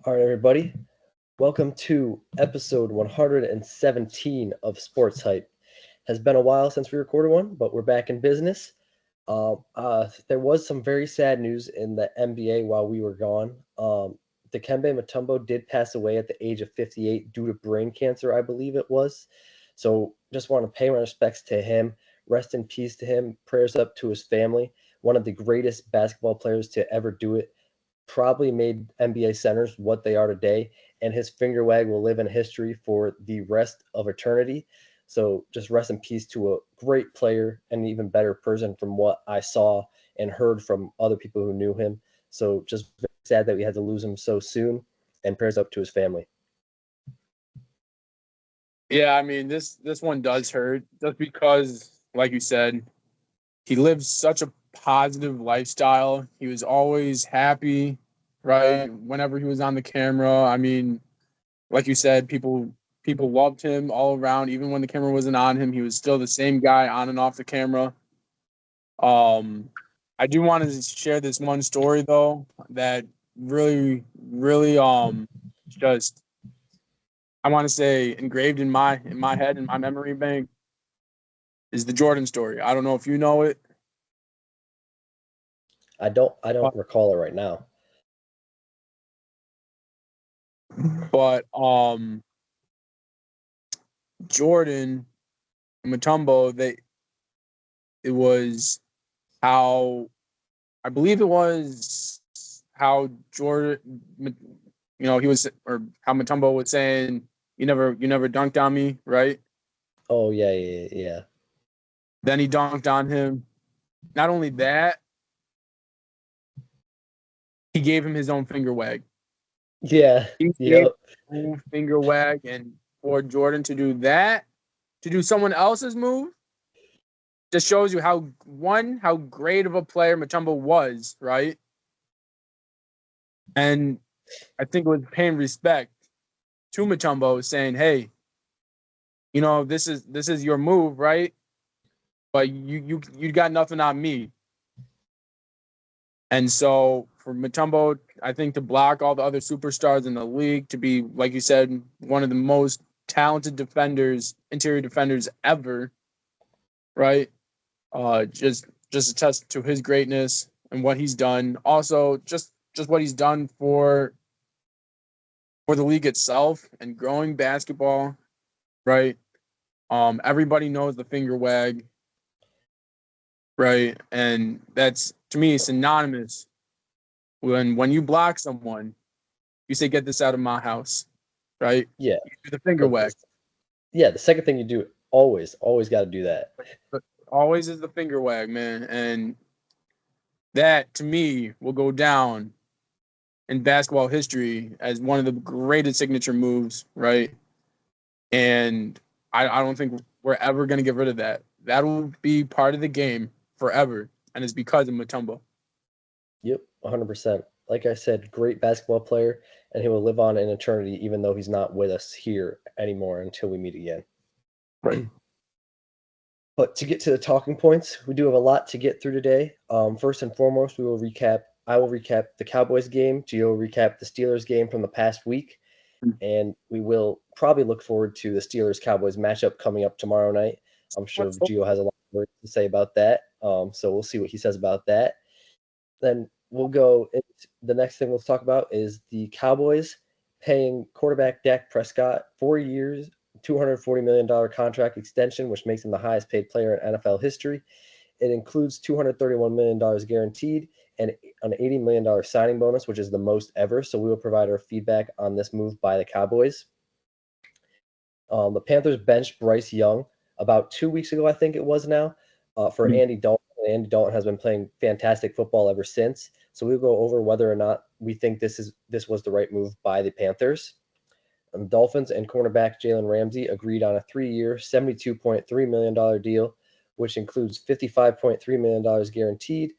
All right, everybody. Welcome to episode 117 of Sports Hype. Has been a while since we recorded one, but we're back in business. There was some very sad news in the NBA while we were gone. Dikembe Mutombo did pass away at the age of 58 due to brain cancer, I believe it was. So just want to pay my respects to him. Rest in peace to him. Prayers up to his family. One of the greatest basketball players to ever do it, probably made NBA centers what they are today, and his finger wag will live in history for the rest of eternity. So just rest in peace to a great player and an even better person from what I saw and heard from other people who knew him. So just very sad that we had to lose him so soon, and prayers up to his family. Yeah, I mean this one does hurt just because, like you said, he lived such a positive lifestyle. He was always happy, right? Whenever he was on the camera. I mean, like you said, people loved him all around. Even when the camera wasn't on him, he was still the same guy on and off the camera. Um, I do want to share this one story though that really just I want to say engraved in my head, in my memory bank, is the Jordan story. I don't know if you know it, I don't recall it right now. but Jordan and Mutombo, it was how I believe it was how Jordan, he was, or how Mutombo was saying, you never dunked on me, right? Oh yeah. Then he dunked on him. Not only that, he gave him his own finger wag. Yeah, He gave yep. his own finger wag, and for Jordan to do that, to do someone else's move, just shows you how great of a player Mutombo was, right? And I think it was paying respect to Mutombo, saying, "Hey, this is your move, right? But you got nothing on me." And so for Mutombo, I think to block all the other superstars in the league, to be, like you said, one of the most talented defenders, interior defenders ever, right? Just a test to his greatness and what he's done. Also, just what he's done for the league itself and growing basketball, right? Everybody knows the finger wag, right? And that's, to me, synonymous. When you block someone, you say, "Get this out of my house," right? Yeah. You do the finger Like wag. this. Yeah, the second thing you do, always got to do that. But always is the finger wag, man. And that, to me, will go down in basketball history as one of the greatest signature moves, right? And I don't think we're ever going to get rid of that. That will be part of the game forever, and it's because of Mutombo. Yep, 100%. Like I said, great basketball player, and he will live on in eternity, even though he's not with us here anymore until we meet again. Right. But to get to the talking points, we do have a lot to get through today. First and foremost, we will recap. I will recap the Cowboys game. Gio will recap the Steelers game from the past week, and we will probably look forward to the Steelers Cowboys matchup coming up tomorrow night. I'm sure Gio has a lot of words to say about that. So we'll see what he says about that. Then we'll go. The next thing we'll talk about is the Cowboys paying quarterback Dak Prescott 4 years, $240 million contract extension, which makes him the highest paid player in NFL history. It includes $231 million guaranteed and an $80 million signing bonus, which is the most ever. So we will provide our feedback on this move by the Cowboys. The Panthers benched Bryce Young about 2 weeks ago, I think it was now, for Andy Dalton. Andy Dalton has been playing fantastic football ever since. So we'll go over whether or not we think this was the right move by the Panthers. Dolphins and cornerback Jalen Ramsey agreed on a 3-year, $72.3 million deal, which includes $55.3 million guaranteed,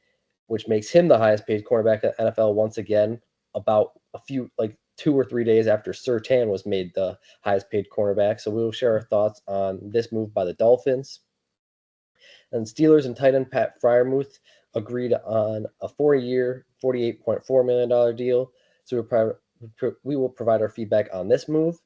which makes him the highest paid cornerback in the NFL once again, about a few, like 2 or 3 days after Surtain was made the highest paid cornerback. So we will share our thoughts on this move by the Dolphins. And Steelers and tight end Pat Fryermuth agreed on a 4-year, $48.4 million deal. So we'll We will provide our feedback on this move.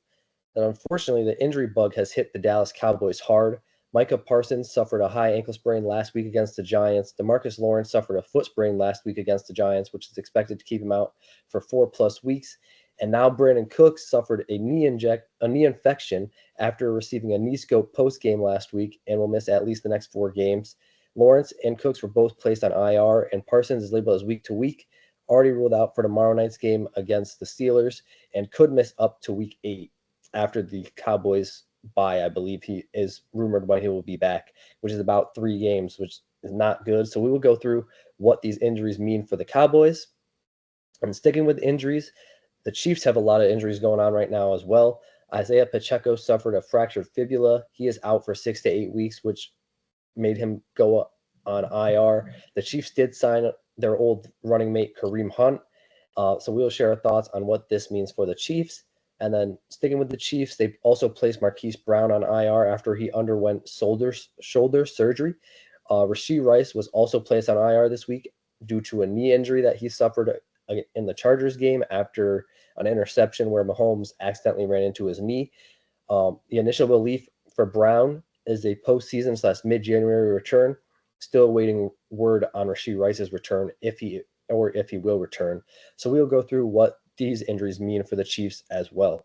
And unfortunately, the injury bug has hit the Dallas Cowboys hard. Micah Parsons suffered a high ankle sprain last week against the Giants. DeMarcus Lawrence suffered a foot sprain last week against the Giants, which is expected to keep him out for 4+ weeks. And now Brandon Cooks suffered a knee infection after receiving a knee scope post game last week and will miss at least the next 4 games. Lawrence and Cooks were both placed on IR, and Parsons is labeled as week to week, already ruled out for tomorrow night's game against the Steelers, and could miss up to week 8 after the Cowboys bye. I believe he is rumored when he will be back, which is about 3 games, which is not good. So we will go through what these injuries mean for the Cowboys. And sticking with injuries, the Chiefs have a lot of injuries going on right now as well. Isaiah Pacheco suffered a fractured fibula. He is out for 6 to 8 weeks, which made him go on IR. The Chiefs did sign their old running mate Kareem Hunt. So we'll share our thoughts on what this means for the Chiefs. And then sticking with the Chiefs, they also placed Marquise Brown on IR after he underwent shoulder surgery. Rashee Rice was also placed on IR this week due to a knee injury that he suffered in the Chargers game after an interception where Mahomes accidentally ran into his knee. The initial relief for Brown is a postseason / mid-January return. Still awaiting word on Rashee Rice's return if he will return. So we'll go through what these injuries mean for the Chiefs as well.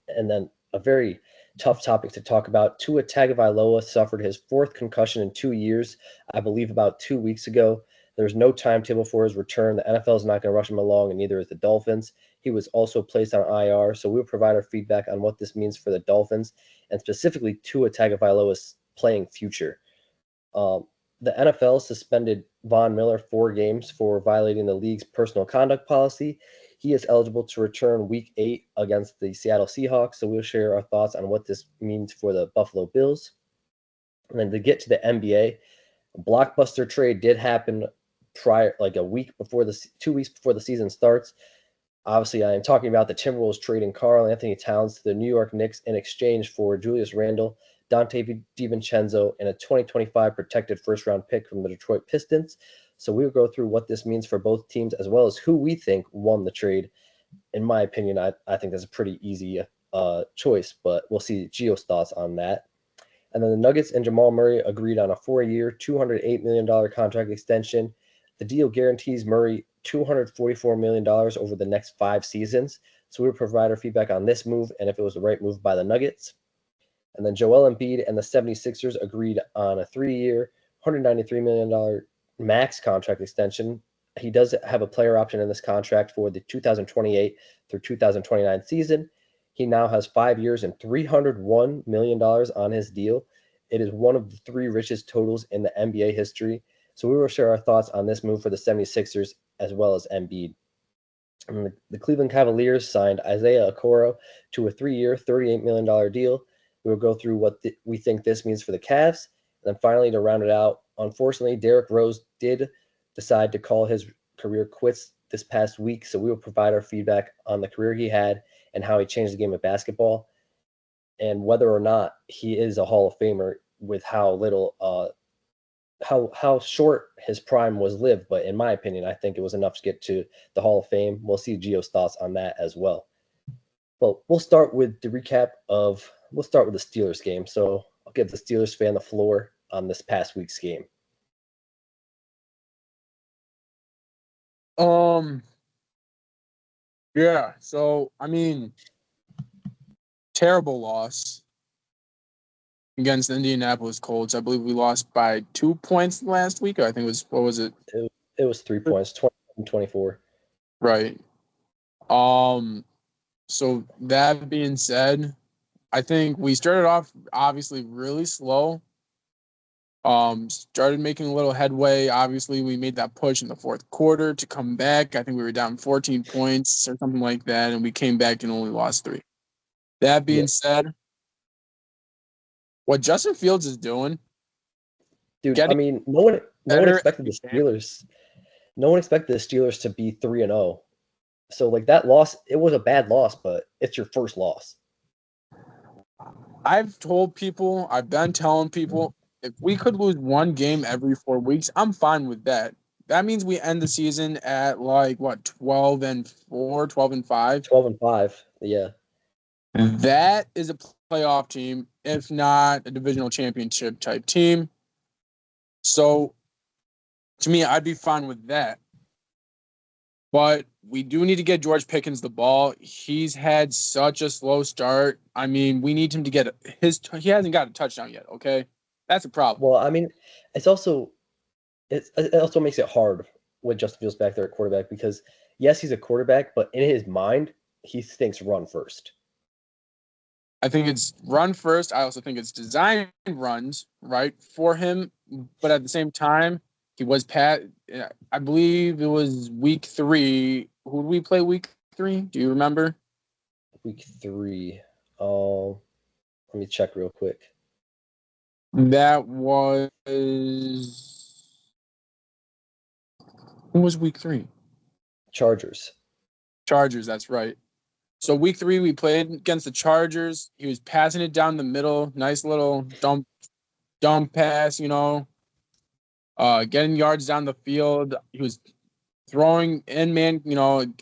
And then a very tough topic to talk about. Tua Tagovailoa suffered his 4th concussion in 2 years, I believe about 2 weeks ago. There's no timetable for his return. The NFL is not going to rush him along, and neither is the Dolphins. He was also placed on IR, so we'll provide our feedback on what this means for the Dolphins, and specifically Tua Tagovailoa's playing future. The NFL suspended Von Miller 4 games for violating the league's personal conduct policy. He is eligible to return week 8 against the Seattle Seahawks, so we'll share our thoughts on what this means for the Buffalo Bills. And then to get to the NBA, a blockbuster trade did happen prior, like 2 weeks before the season starts. Obviously, I am talking about the Timberwolves trading Karl Anthony Towns to the New York Knicks in exchange for Julius Randle, Dante DiVincenzo, and a 2025 protected first-round pick from the Detroit Pistons. So we'll go through what this means for both teams, as well as who we think won the trade. In my opinion, I think that's a pretty easy choice, but we'll see Gio's thoughts on that. And then the Nuggets and Jamal Murray agreed on a 4-year, $208 million contract extension. The deal guarantees Murray $244 million over the next 5 seasons. So we'll provide our feedback on this move and if it was the right move by the Nuggets. And then Joel Embiid and the 76ers agreed on a 3-year, $193 million max contract extension. He does have a player option in this contract for the 2028 through 2029 season. He now has 5 years and $301 million on his deal. It is one of the 3 richest totals in the NBA history. So we will share our thoughts on this move for the 76ers as well as Embiid. And the Cleveland Cavaliers signed Isaiah Okoro to a 3-year, $38 million deal. We will go through what we think this means for the Cavs. And then finally, to round it out, unfortunately, Derrick Rose did decide to call his career quits this past week. So we will provide our feedback on the career he had and how he changed the game of basketball and whether or not he is a Hall of Famer with how little, how short his prime was lived. But in my opinion, I think it was enough to get to the Hall of Fame. We'll see Gio's thoughts on that as well. Well, we'll start with the Steelers game. So I'll give the Steelers fan the floor on this past week's game. Yeah, so I mean, terrible loss against the Indianapolis Colts. I believe we lost by 2 points last week. I think it was, what was it? It was 3 points, 24. Right. So that being said, I think we started off obviously really slow. Started making a little headway. Obviously, we made that push in the 4th quarter to come back. I think we were down 14 points or something like that, and we came back and only lost 3. That being said, what Justin Fields is doing, dude, I mean, no one expected the Steelers. No one expected the Steelers to be 3-0. So like that loss, it was a bad loss, but it's your first loss. I've been telling people, if we could lose one game every 4 weeks, I'm fine with that. That means we end the season at like what, 12-4, 12-5. 12-5. Yeah. That is a playoff team, if not a divisional championship type team. So to me, I'd be fine with that. But we do need to get George Pickens the ball. He's had such a slow start. I mean, we need him to get he hasn't got a touchdown yet, okay? That's a problem. Well, I mean, it also makes it hard with Justin Fields back there at quarterback because yes, he's a quarterback, but in his mind, he thinks run first. I think it's run first. I also think it's designed runs, right, for him. But at the same time, he was I believe it was week 3. Who did we play week 3? Do you remember? Week 3. Let me check real quick. That was who was week 3? Chargers, That's right. So week 3, we played against the Chargers. He was passing it down the middle. Nice little dump pass, getting yards down the field. He was throwing in man,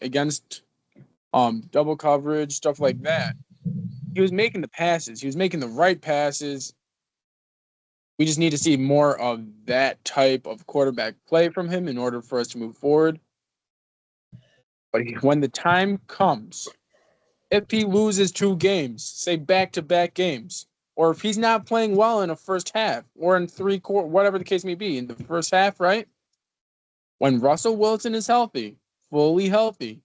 against double coverage, stuff like that. He was making the passes. He was making the right passes. We just need to see more of that type of quarterback play from him in order for us to move forward. But when the time comes, if he loses 2 games, say back-to-back games, or if he's not playing well in a first half or in 3 quarters, whatever the case may be, in the first half, right? When Russell Wilson is healthy, fully healthy,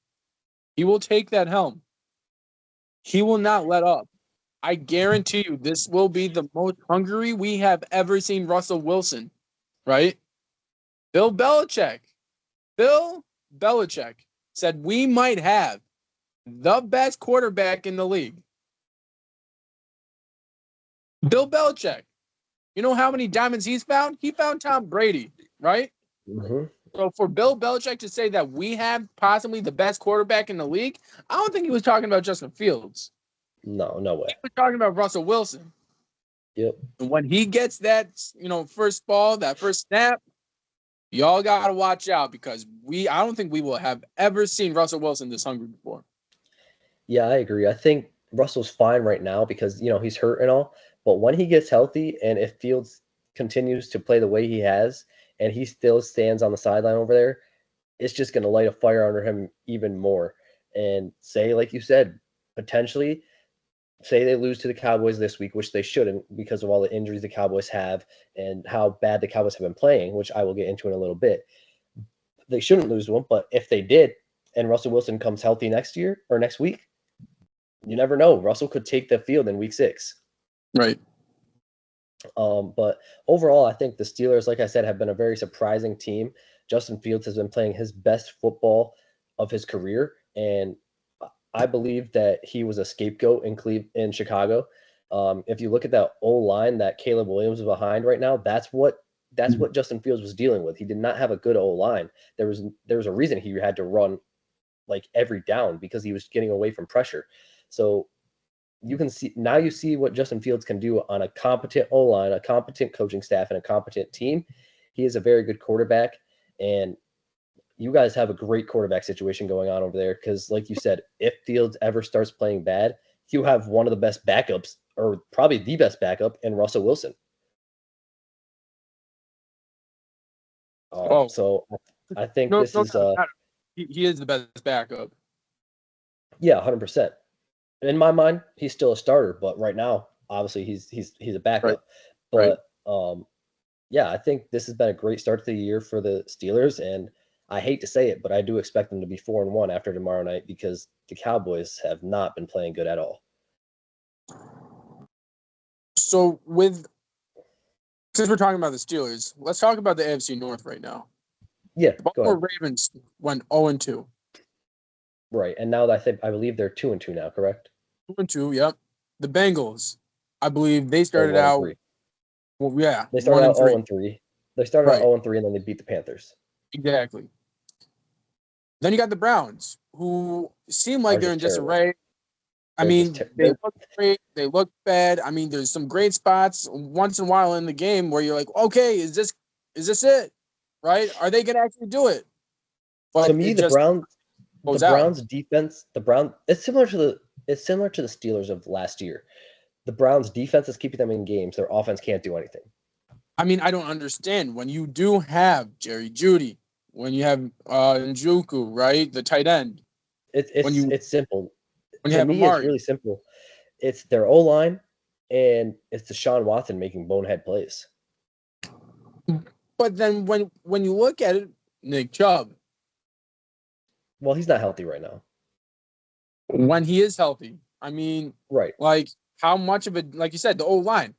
he will take that helm. He will not let up. I guarantee you this will be the most hungry we have ever seen Russell Wilson, right? Bill Belichick said we might have the best quarterback in the league. Bill Belichick. You know how many diamonds he's found? He found Tom Brady, right? Mm-hmm. So for Bill Belichick to say that we have possibly the best quarterback in the league, I don't think he was talking about Justin Fields. No way. He was talking about Russell Wilson. Yep. And when he gets that, first ball, that first snap, y'all got to watch out because I don't think we will have ever seen Russell Wilson this hungry before. Yeah, I agree. I think Russell's fine right now because, he's hurt and all. But when he gets healthy and if Fields continues to play the way he has and he still stands on the sideline over there, it's just going to light a fire under him even more. And say, like you said, potentially, say they lose to the Cowboys this week, which they shouldn't because of all the injuries the Cowboys have and how bad the Cowboys have been playing, which I will get into in a little bit. They shouldn't lose to them, but if they did and Russell Wilson comes healthy next year or next week, you never know. Russell could take the field in week 6. Right. But overall, I think the Steelers, like I said, have been a very surprising team. Justin Fields has been playing his best football of his career, and I believe that he was a scapegoat in Chicago. If you look at that O-line that Caleb Williams is behind right now, that's what Justin Fields was dealing with. He did not have a good O-line. There was a reason he had to run like every down because he was getting away from pressure. So you see what Justin Fields can do on a competent O-line, a competent coaching staff, and a competent team. He is a very good quarterback, and you guys have a great quarterback situation going on over there because, like you said, if Fields ever starts playing bad, you have one of the best backups, or probably the best backup, in Russell Wilson. So I think this is he is the best backup. Yeah, 100%. In my mind, he's still a starter, but right now, obviously, he's a backup. Right. But yeah, I think this has been a great start to the year for the Steelers, and I hate to say it, but I do expect them to be 4-1 after tomorrow night because the Cowboys have not been playing good at all. So since we're talking about the Steelers, let's talk about the AFC North right now. Yeah, the Baltimore Ravens went 0-2. Right, and now I believe they're 2-2 now, correct? 2-2, yep. The Bengals, I believe they started out. Well, yeah, they started out 0-3. They started out 0-3, and then they beat the Panthers. Exactly. Then you got the Browns, who seem like they're in disarray. I mean, they look great. They look bad. I mean, there's some great spots once in a while in the game where you're like, okay, is this it? right? Are they going to actually do it? To But me, it the just Browns, the goes out. Browns defense, it's similar to the Steelers of last year. The Browns defense is keeping them in games. Their offense can't do anything. I mean, I don't understand when you do have Jerry Judy, when you have Njoku, right, the tight end, It's when it's you it's simple. when you To have me, it's Amari. really simple. It's their O line and it's Deshaun Watson making bonehead plays. But then when you look at it, Nick Chubb, Well, he's not healthy right now. when he is healthy, I mean, Right. like how much of it, like you said, the O line,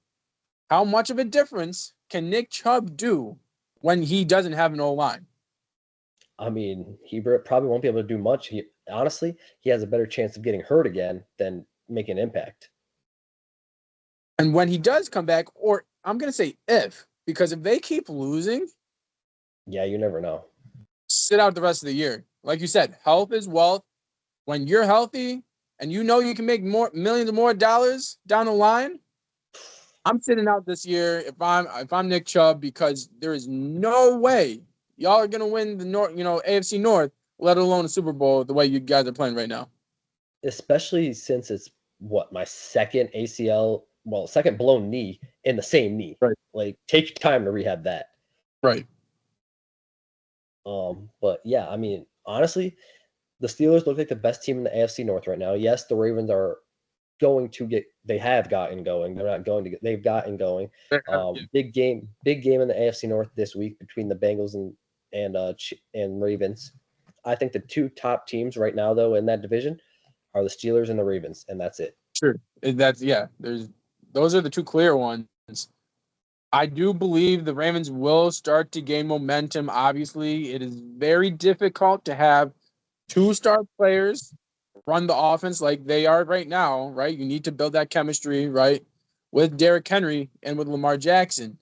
how much of a difference can Nick Chubb do when he doesn't have an O line? I mean, he probably won't be able to do much. Honestly, he has a better chance of getting hurt again than making an impact. And when he does come back, or I'm gonna say if, because if they keep losing, Yeah, you never know. sit out the rest of the year. Like you said, health is wealth. When you're healthy and you know you can make more millions of more dollars down the line, I'm sitting out this year if I'm Nick Chubb because there is no way y'all are gonna win the AFC North, let alone a Super Bowl the way you guys are playing right now. Especially since it's what my second ACL, well, second blown knee in the same knee. Right. Like, take time to rehab that. Right. But yeah, I mean, honestly, the Steelers look like the best team in the AFC North right now. Yes, the Ravens are going to get. They have gotten going. They're not going to get. They've gotten going. Big game in the AFC North this week between the Bengals and Ravens. I think the two top teams right now, though, in that division are the Steelers and the Ravens, and that's it. Sure. Those are the two clear ones. I do believe the Ravens will start to gain momentum. Obviously, it is very difficult to have two star players run the offense like they are right now, right? You need to build that chemistry, right, with Derrick Henry and with Lamar Jackson.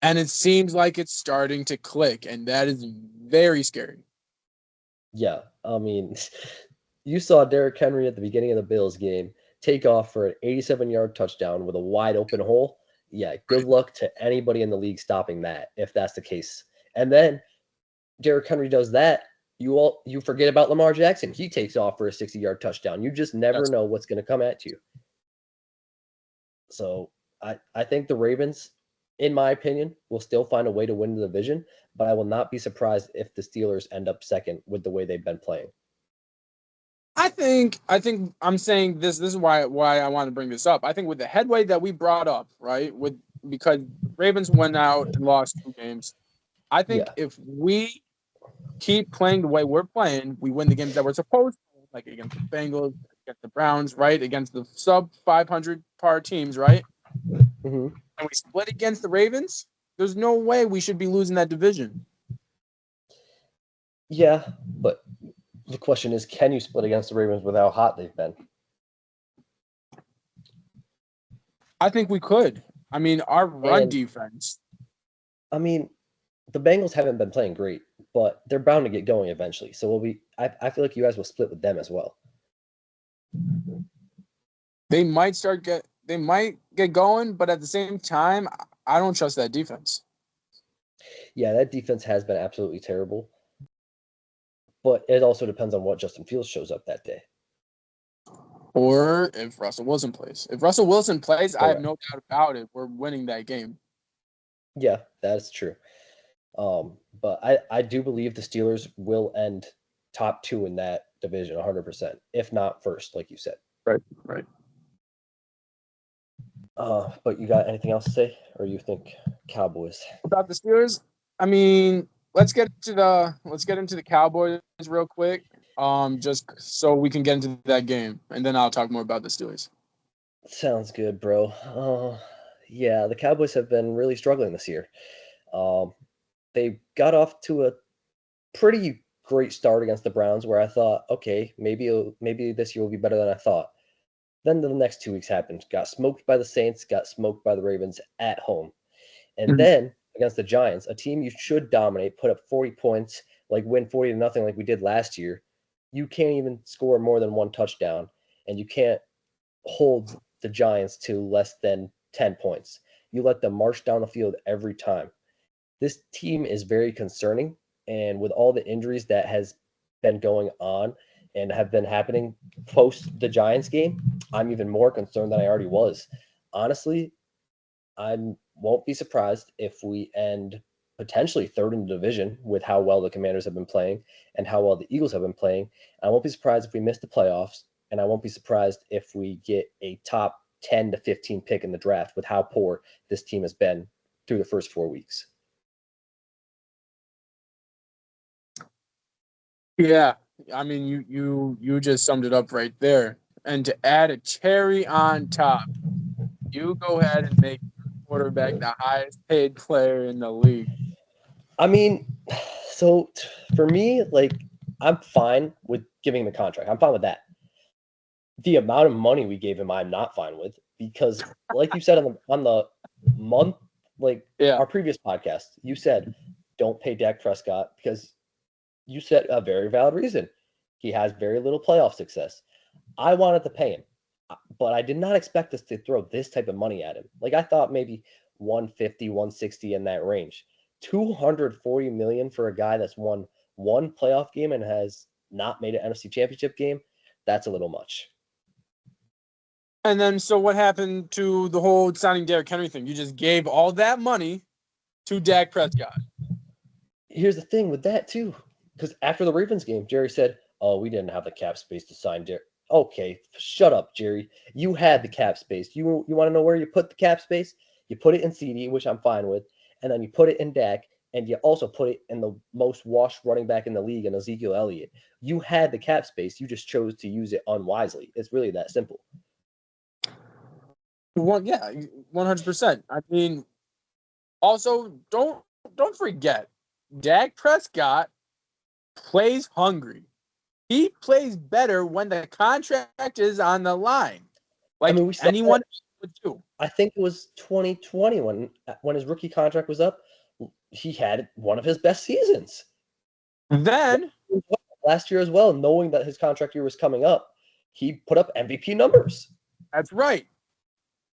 And it seems like it's starting to click, and that is very scary. Yeah, I mean, you saw Derrick Henry at the beginning of the Bills game take off for an 87-yard touchdown with a wide open hole. Yeah, good luck to anybody in the league stopping that if that's the case. And then Derrick Henry does that. You forget about Lamar Jackson. He takes off for a 60-yard touchdown. You just never That's know what's going to come at you. So I think the Ravens, in my opinion, will still find a way to win the division, but I will not be surprised if the Steelers end up second with the way they've been playing. I think I'm saying this. This is why I want to bring this up. I think with the headway that we brought up, right, because Ravens went out and lost 2 games. I think Yeah. if we keep playing the way we're playing, we win the games that we're supposed to, like against the Bengals, against the Browns, right, against the sub 500 par teams, right, Mm-hmm. and we split against the Ravens. There's no way we should be losing that division. Yeah, but the question is, can you split against the Ravens with how hot they've been? I think we could. I mean, our run And defense. I mean, the Bengals haven't been playing great, but they're bound to get going eventually. So I feel like you guys will split with them as well. They might get going, but at the same time, I don't trust that defense. Yeah, that defense has been absolutely terrible. But it also depends on what Justin Fields shows up that day. Or if Russell Wilson plays. If Russell Wilson plays, Correct. I have no doubt about it. We're winning that game. Yeah, that is true. But I do believe the Steelers will end top 2 in that division 100%, if not first, like you said. Right. But you got anything else to say, or you think Cowboys? About the Steelers, I mean, let's get into the Cowboys real quick. Just so we can get into that game, and then I'll talk more about the Steelers. Sounds good, bro. Yeah, the Cowboys have been really struggling this year. They got off to a pretty great start against the Browns, where I thought, okay, maybe this year will be better than I thought. Then the next 2 weeks happened. Got smoked by the Saints, got smoked by the Ravens at home. And then against the Giants, a team you should dominate, put up 40 points, like win 40-0 like we did last year. You can't even score more than one touchdown, and you can't hold the Giants to less than 10 points. You let them march down the field every time. This team is very concerning, and with all the injuries that has been going on and have been happening post the Giants game, I'm even more concerned than I already was. Honestly, I won't be surprised if we end potentially third in the division with how well the Commanders have been playing and how well the Eagles have been playing. I won't be surprised if we miss the playoffs, and I won't be surprised if we get a top 10 to 15 pick in the draft with how poor this team has been through the first 4 weeks. Yeah, I mean, you just summed it up right there. And to add a cherry on top, you go ahead and make your quarterback the highest paid player in the league. I mean, so for me, like, I'm fine with giving him a contract. I'm fine with that. The amount of money we gave him, I'm not fine with because, like you said on the month, like Yeah. our previous podcast, you said don't pay Dak Prescott because you said a very valid reason. He has very little playoff success. I wanted to pay him, but I did not expect us to throw this type of money at him. Like I thought maybe 150, 160 in that range. 240 million for a guy that's won one playoff game and has not made an NFC Championship game. That's a little much. And then, so what happened to the whole signing Derrick Henry thing? You just gave all that money to Dak Prescott. Here's the thing with that too, because after the Ravens game, Jerry said, "Oh, we didn't have the cap space to sign Derrick." Okay, shut up, Jerry. You had the cap space. You want to know where you put the cap space? You put it in CD, which I'm fine with, and then you put it in Dak, and you also put it in the most washed running back in the league, in Ezekiel Elliott. You had the cap space. You just chose to use it unwisely. It's really that simple. Well, yeah, 100%. I mean, also don't forget, Dak Prescott plays hungry. He plays better when the contract is on the line, like we saw anyone would do. I think it was 2020 when his rookie contract was up. He had one of his best seasons. Then Last year as well, knowing that his contract year was coming up, he put up MVP numbers. That's right.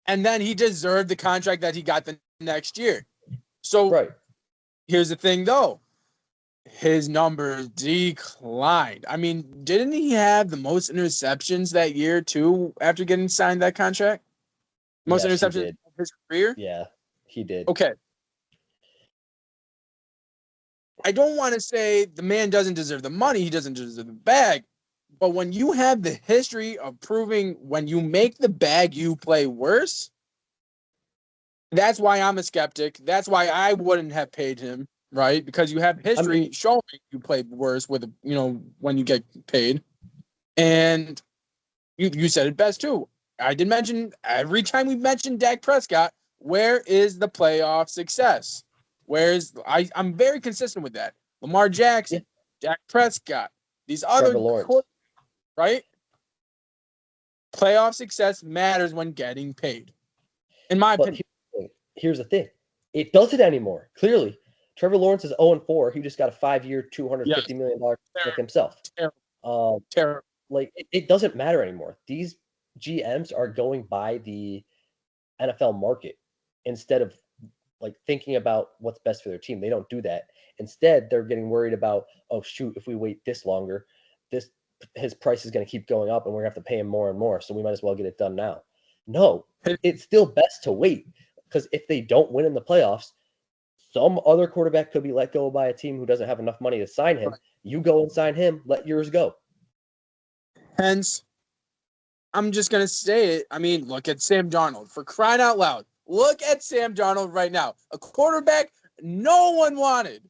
And then he deserved the contract that he got the next year. So right. Here's the thing, though. His numbers declined. I mean, didn't he have the most interceptions that year, too, after getting signed that contract? Most interceptions of his career? Yeah, he did. Okay. I don't want to say the man doesn't deserve the money. He doesn't deserve the bag. But when you have the history of proving when you make the bag, you play worse, that's why I'm a skeptic. That's why I wouldn't have paid him, right? Because you have history showing you play worse with, when you get paid. And you said it best, too. I did mention, every time we mentioned Dak Prescott, where is the playoff success? I'm very consistent with that. Lamar Jackson, Dak Prescott, these other Lawerence. Right? Playoff success matters when getting paid. In my opinion. Here's the thing. It doesn't anymore. Clearly. Trevor Lawerence is 0-4. He just got a 5-year, $250 million contract himself. Terrible. Like, it doesn't matter anymore. These GMs are going by the NFL market instead of like thinking about what's best for their team. They don't do that. Instead, they're getting worried about, oh shoot, if we wait this longer, his price is going to keep going up and we're going to have to pay him more and more. So we might as well get it done now. No, it's still best to wait because if they don't win in the playoffs, some other quarterback could be let go by a team who doesn't have enough money to sign him. Right. You go and sign him, let yours go. Hence, I'm just going to say it. I mean, look at Sam Darnold. For crying out loud. Look at Sam Darnold right now. A quarterback no one wanted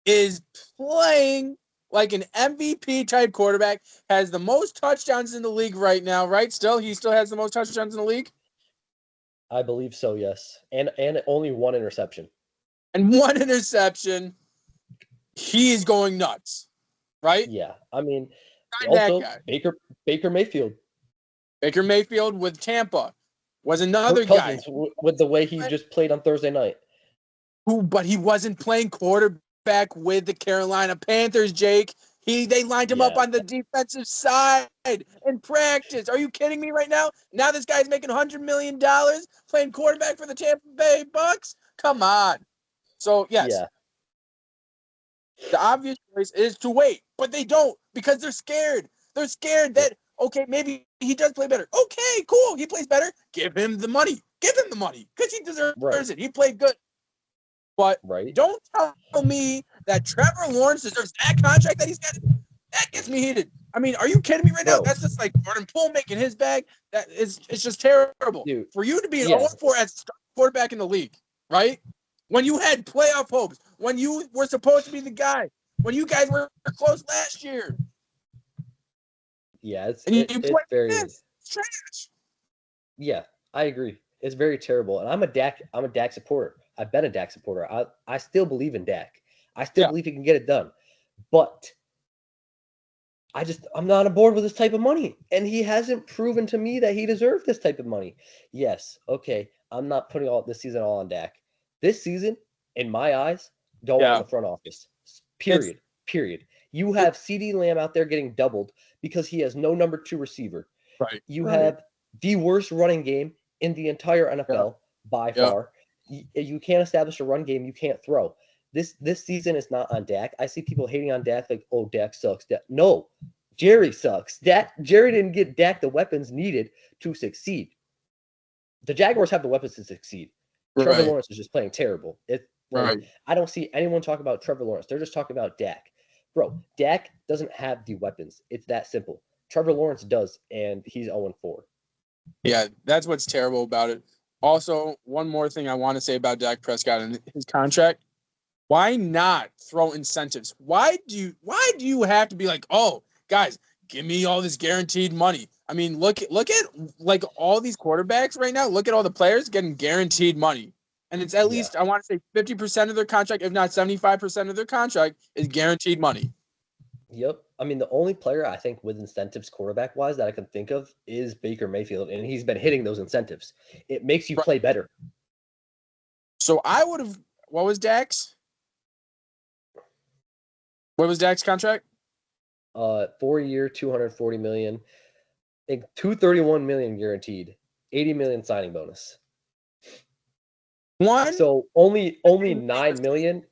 is playing like an MVP type quarterback, has the most touchdowns in the league right now, right? He still has the most touchdowns in the league? I believe so, yes. And only one interception. And one interception. He is going nuts, right? Yeah. I mean, also Baker Mayfield. Baker Mayfield with Tampa was another guy. With the way he just played on Thursday night. But he wasn't playing quarterback with the Carolina Panthers, Jake. They lined him up on the defensive side in practice. Are you kidding me right now? Now this guy's making $100 million playing quarterback for the Tampa Bay Bucks? Come on. So, yes, Yeah. the obvious choice is to wait, but they don't because they're scared. They're scared Yep. that, okay, maybe he does play better. Okay, cool. He plays better. Give him the money. Give him the money because he Right. deserves it. He played good. But Right. don't tell me that Trevor Lawrence deserves that contract that he's getting. That gets me heated. I mean, are you kidding me right now? Bro, That's just like Jordan Poole making his bag. It's just terrible. dude. For you to be an Yeah. 0-4 as quarterback in the league, right? When you had playoff hopes, when you were supposed to be the guy, when you guys were close last year, Yeah, and you it's play very this, it's trash. yeah, I agree. It's very terrible. And I'm a Dak supporter. I've been a Dak supporter. I still believe in Dak. I still Yeah, believe he can get it done. But I'm not on board with this type of money. And he hasn't proven to me that he deserved this type of money. Yes, okay. I'm not putting all this season all on Dak. This season, in my eyes, go on yeah, the front office. it's Period. Period. You it, have CD Lamb out there getting doubled because he has no number two receiver. right, You right, have the worst running game in the entire yeah, NFL by yeah, far. You can't establish a run game. You can't throw. This season is not on Dak. I see people hating on Dak like, oh, Dak sucks. No, Jerry sucks. Jerry didn't get Dak the weapons needed to succeed. The Jaguars have the weapons to succeed. Trevor right, Lawrence is just playing terrible. It's like right. I don't see anyone talk about Trevor Lawrence. They're just talking about Dak. Bro, Dak doesn't have the weapons. It's that simple. Trevor Lawrence does, and he's 0-4. Yeah, that's what's terrible about it. Also, one more thing I want to say about Dak Prescott and his contract. Why not throw incentives? Why do you have to be like, oh, guys, give me all this guaranteed money? I mean, look at like all these quarterbacks right now. Look at all the players getting guaranteed money. And it's at Yeah. least, I want to say 50% of their contract, if not 75% of their contract, is guaranteed money. Yep. I mean, the only player I think with incentives quarterback wise that I can think of is Baker Mayfield, and he's been hitting those incentives. It makes you play better. So I would have, what was Dak's? What was Dak's contract? 4 year, 240 million, I think 231 million guaranteed, 80 million signing bonus. One. So only 9 million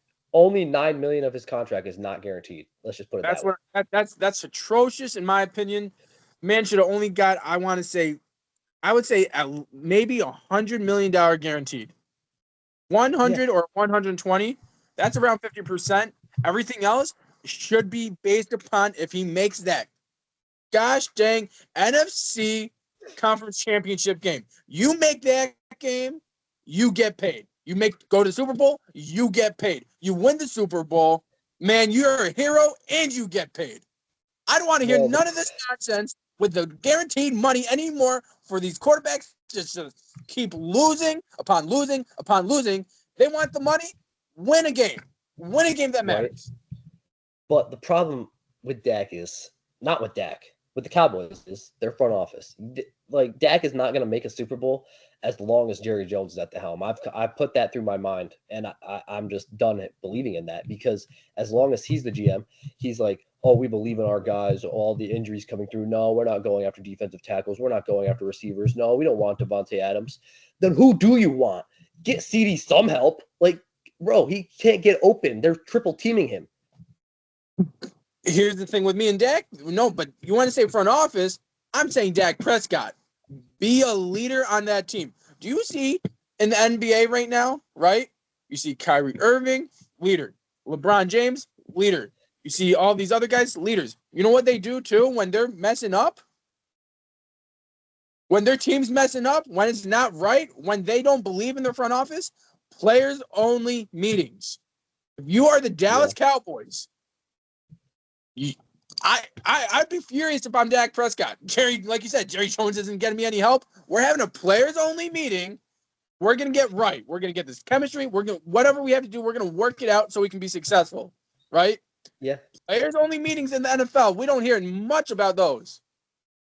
of his contract is not guaranteed. Let's just put it That's that way. what that's atrocious in my opinion. Man should have only got, I would say maybe $100 million guaranteed. Yeah. 100 or 120. That's around 50%. Everything else should be based upon if he makes that gosh dang NFC conference championship game. You make that game, you get paid. Go to the Super Bowl, you get paid. You win the Super Bowl, man, you're a hero and you get paid. I don't want to hear Well, none of this nonsense with the guaranteed money anymore for these quarterbacks just to keep losing upon losing upon losing. They want the money, win a game. Win a game that right. matters. But the problem with Dak is not with Dak, with the Cowboys is their front office. Like Dak is not going to make a Super Bowl as long as Jerry Jones is at the helm. I've put that through my mind, and I'm just done believing in that because as long as he's the GM, he's like, oh, we believe in our guys. All the injuries coming through. No, we're not going after defensive tackles. We're not going after receivers. No, we don't want Devontae Adams. Then who do you want? Get CD some help. Like, bro, he can't get open. They're triple teaming him. Here's the thing with me and Dak. No, but you want to say front office, I'm saying Dak Prescott. Be a leader on that team. Do you see in the NBA right now, right? You see Kyrie Irving, leader. LeBron James, leader. You see all these other guys, leaders. You know what they do too when they're messing up? When their team's messing up, when it's not right, when they don't believe in their front office, players only meetings. If you are the Yeah. Dallas Cowboys, I'd be furious if I'm Dak Prescott. Like you said, Jerry Jones isn't getting me any help. We're having a players only meeting. We're gonna get right. We're gonna get this chemistry. We're gonna whatever we have to do. We're gonna work it out so we can be successful, right? Yeah. Players only meetings in the NFL. We don't hear much about those.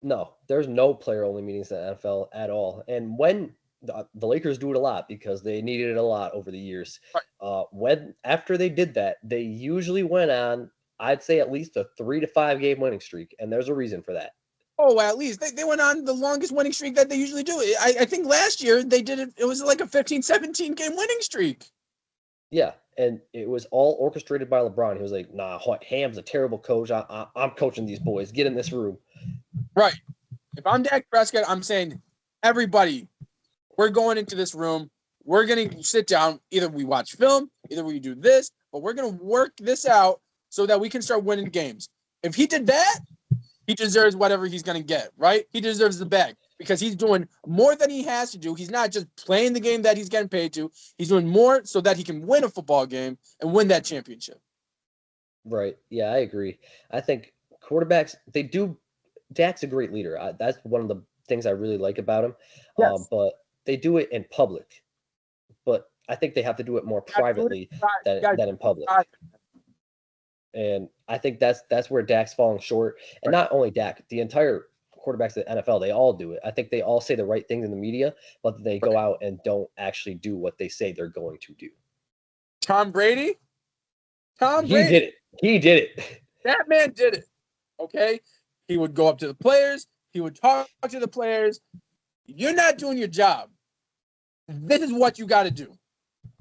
No, there's no player only meetings in the NFL at all. And when the Lakers do it a lot because they needed it a lot over the years. Right. When after they did that, they usually went on, I'd say at least a 3 to 5 game winning streak, and there's a reason for that. Oh, at least they went on the longest winning streak that they usually do. I think last year they did it. It was like a 15, 17 game winning streak. Yeah, and it was all orchestrated by LeBron. He was like, "Nah, Ham's a terrible coach. I'm coaching these boys. Get in this room." Right. If I'm Dak Prescott, I'm saying, everybody, we're going into this room. We're going to sit down. Either we watch film, either we do this, but we're going to work this out so that we can start winning games. If he did that, he deserves whatever he's going to get, right? He deserves the bag because he's doing more than he has to do. He's not just playing the game that he's getting paid to. He's doing more so that he can win a football game and win that championship. Right. Yeah, I agree. I think quarterbacks, they do. Dak's a great leader. That's one of the things I really like about him. Yes. But they do it in public. But I think they have to do it more privately than in public. And I think that's where Dak's falling short. And not only Dak, the entire quarterbacks of the NFL, they all do it. I think they all say the right things in the media, but they go out and don't actually do what they say they're going to do. Tom Brady? He did it. He did it. That man did it. Okay? He would go up to the players. He would talk to the players. You're not doing your job. This is what you got to do.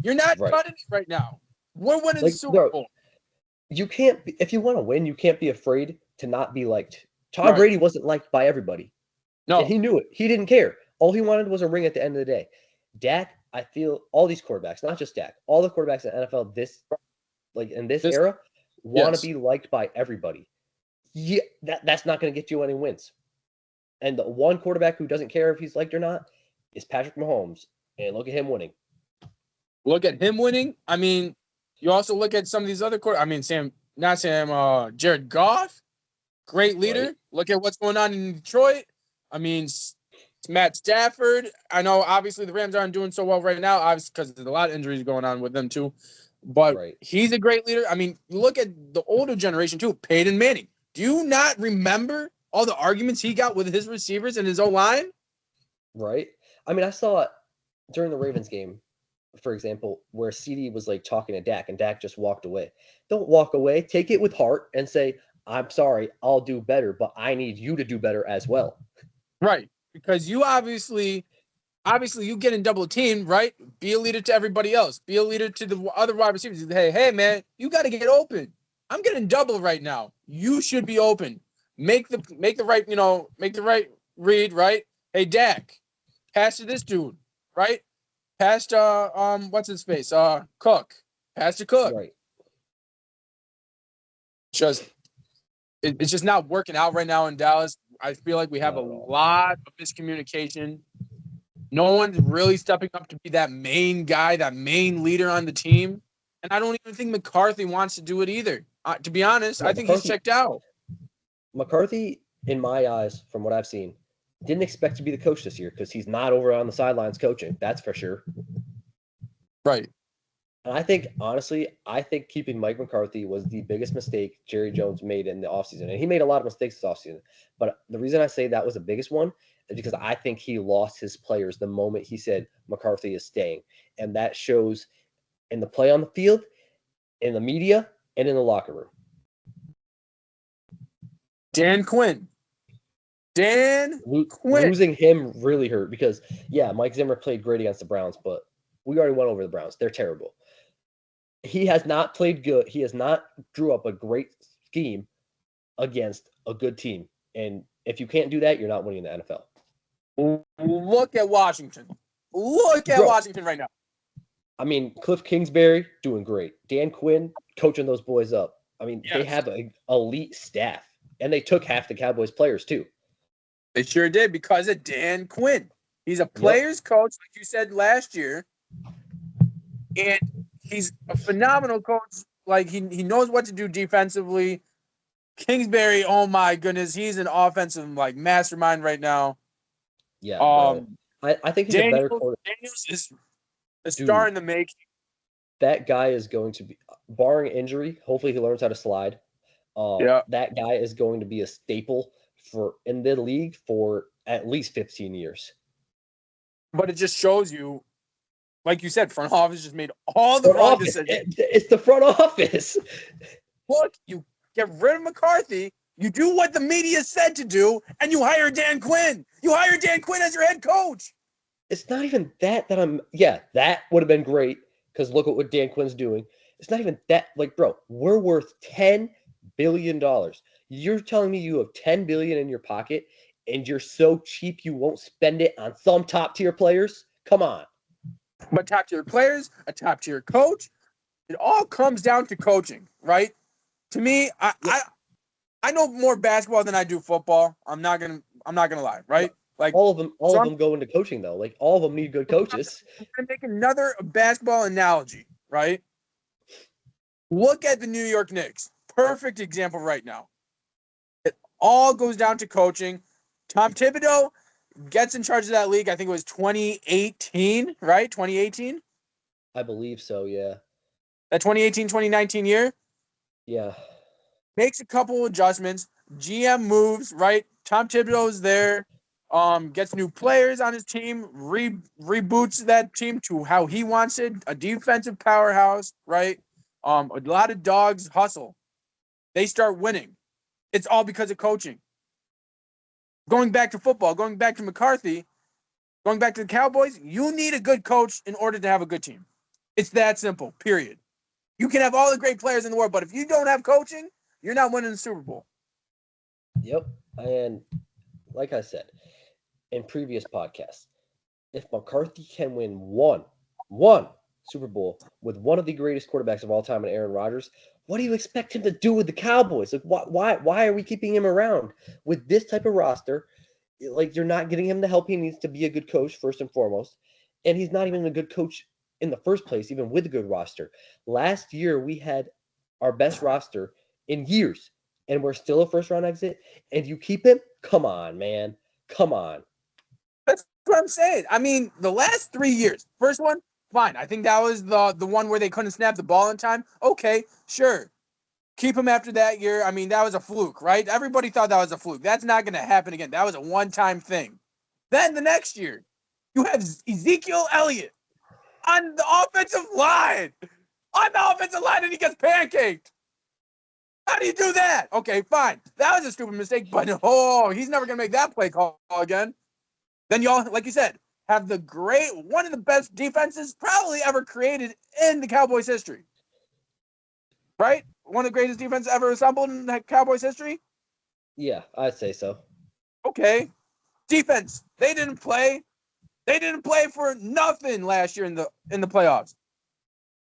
You're not cutting it right now. We're winning the Super Bowl. You can't be, if you want to win, you can't be afraid to not be liked. Tom Brady wasn't liked by everybody. No. And he knew it. He didn't care. All he wanted was a ring at the end of the day. Dak, I feel all these quarterbacks, not just Dak, all the quarterbacks in the NFL in this era want to be liked by everybody. Yeah, that's not going to get you any wins. And the one quarterback who doesn't care if he's liked or not is Patrick Mahomes. And look at him winning. Look at him winning. I mean, you also look at some of these other quarterbacks. I mean, Jared Goff, great leader. Right. Look at what's going on in Detroit. I mean, it's Matt Stafford. I know, obviously, the Rams aren't doing so well right now, obviously, because there's a lot of injuries going on with them, too. But he's a great leader. I mean, look at the older generation, too. Peyton Manning. Do you not remember all the arguments he got with his receivers and his O-line? Right. I mean, I saw it during the Ravens game, for example, where CD was like talking to Dak and Dak just walked away. Don't walk away. Take it with heart and say, "I'm sorry, I'll do better, but I need you to do better as well." Right. Because you obviously you getting double teamed, right? Be a leader to everybody else. Be a leader to the other wide receivers. Hey, man, you got to get open. I'm getting double right now. You should be open. Make the right read, right? Hey, Dak, pass to this dude, right? Pass to what's his face? Cook. Pass to Cook. Right. It's just not working out right now in Dallas. I feel like we have a lot of miscommunication. No one's really stepping up to be that main guy, that main leader on the team. And I don't even think McCarthy wants to do it either. To be honest, I think he's checked out. McCarthy, in my eyes, from what I've seen, didn't expect to be the coach this year because he's not over on the sidelines coaching. That's for sure. Right. And I think, honestly, keeping Mike McCarthy was the biggest mistake Jerry Jones made in the offseason. And he made a lot of mistakes this offseason. But the reason I say that was the biggest one is because I think he lost his players the moment he said McCarthy is staying. And that shows in the play on the field, in the media, and in the locker room. Dan Quinn. Losing him really hurt because, yeah, Mike Zimmer played great against the Browns, but we already went over the Browns. They're terrible. He has not played good. He has not drew up a great scheme against a good team. And if you can't do that, you're not winning the NFL. Look at Washington. Look at Washington right now. I mean, Cliff Kingsbury doing great. Dan Quinn coaching those boys up. I mean, They have an elite staff. And they took half the Cowboys players, too. They sure did because of Dan Quinn. He's a player's coach, like you said last year. And he's a phenomenal coach. Like, he knows what to do defensively. Kingsbury, oh, my goodness, he's an offensive, mastermind right now. Yeah, I think he's a better quarterback. Daniels is a star in the making. That guy is going to be, barring injury, hopefully he learns how to slide. That guy is going to be a staple in the league for at least 15 years. But it just shows you, like you said, front office just made all the wrong decisions. It's the front office. Look, you get rid of McCarthy, you do what the media said to do, and you hire Dan Quinn. You hire Dan Quinn as your head coach. It's not even that that would have been great because look at what Dan Quinn's doing. It's not even that. Like, bro, we're worth $10 billion. You're telling me you have $10 billion in your pocket and you're so cheap you won't spend it on some top tier players? Come on. But top tier players, a top tier coach, it all comes down to coaching, right? To me, I know more basketball than I do football. I'm not gonna lie, right? Like all of so them go into coaching though. Like all of them need good coaches. I'm gonna make another basketball analogy, right? Look at the New York Knicks. Perfect example right now. It all goes down to coaching. Tom Thibodeau gets in charge of that league. I think it was 2018, right? 2018? I believe so, yeah. That 2018-2019 year? Yeah. Makes a couple adjustments. GM moves, right? Tom Thibodeau's there. Gets new players on his team, reboots that team to how he wants it, a defensive powerhouse, right? A lot of dogs hustle. They start winning. It's all because of coaching. Going back to football, going back to McCarthy, going back to the Cowboys, you need a good coach in order to have a good team. It's that simple, period. You can have all the great players in the world, but if you don't have coaching, you're not winning the Super Bowl. Yep. And like I said in previous podcasts, if McCarthy can win one Super Bowl with one of the greatest quarterbacks of all time in Aaron Rodgers, what do you expect him to do with the Cowboys? Like, why are we keeping him around with this type of roster? Like, you're not getting him the help he needs to be a good coach, first and foremost. And he's not even a good coach in the first place, even with a good roster. Last year, we had our best roster in years, and we're still a first-round exit. And you keep him? Come on, man. Come on. That's what I'm saying. I mean, the last 3 years, first one, fine. I think that was the one where they couldn't snap the ball in time. Okay, sure. Keep him after that year. I mean, that was a fluke, right? Everybody thought that was a fluke. That's not going to happen again. That was a one-time thing. Then the next year, you have Ezekiel Elliott on the offensive line. And he gets pancaked. How do you do that? Okay, fine. That was a stupid mistake, but he's never going to make that play call again. Then y'all, like you said, have one of the best defenses probably ever created in the Cowboys history. Right? One of the greatest defenses ever assembled in the Cowboys history? Yeah, I'd say so. Okay. Defense. They didn't play for nothing last year in the playoffs.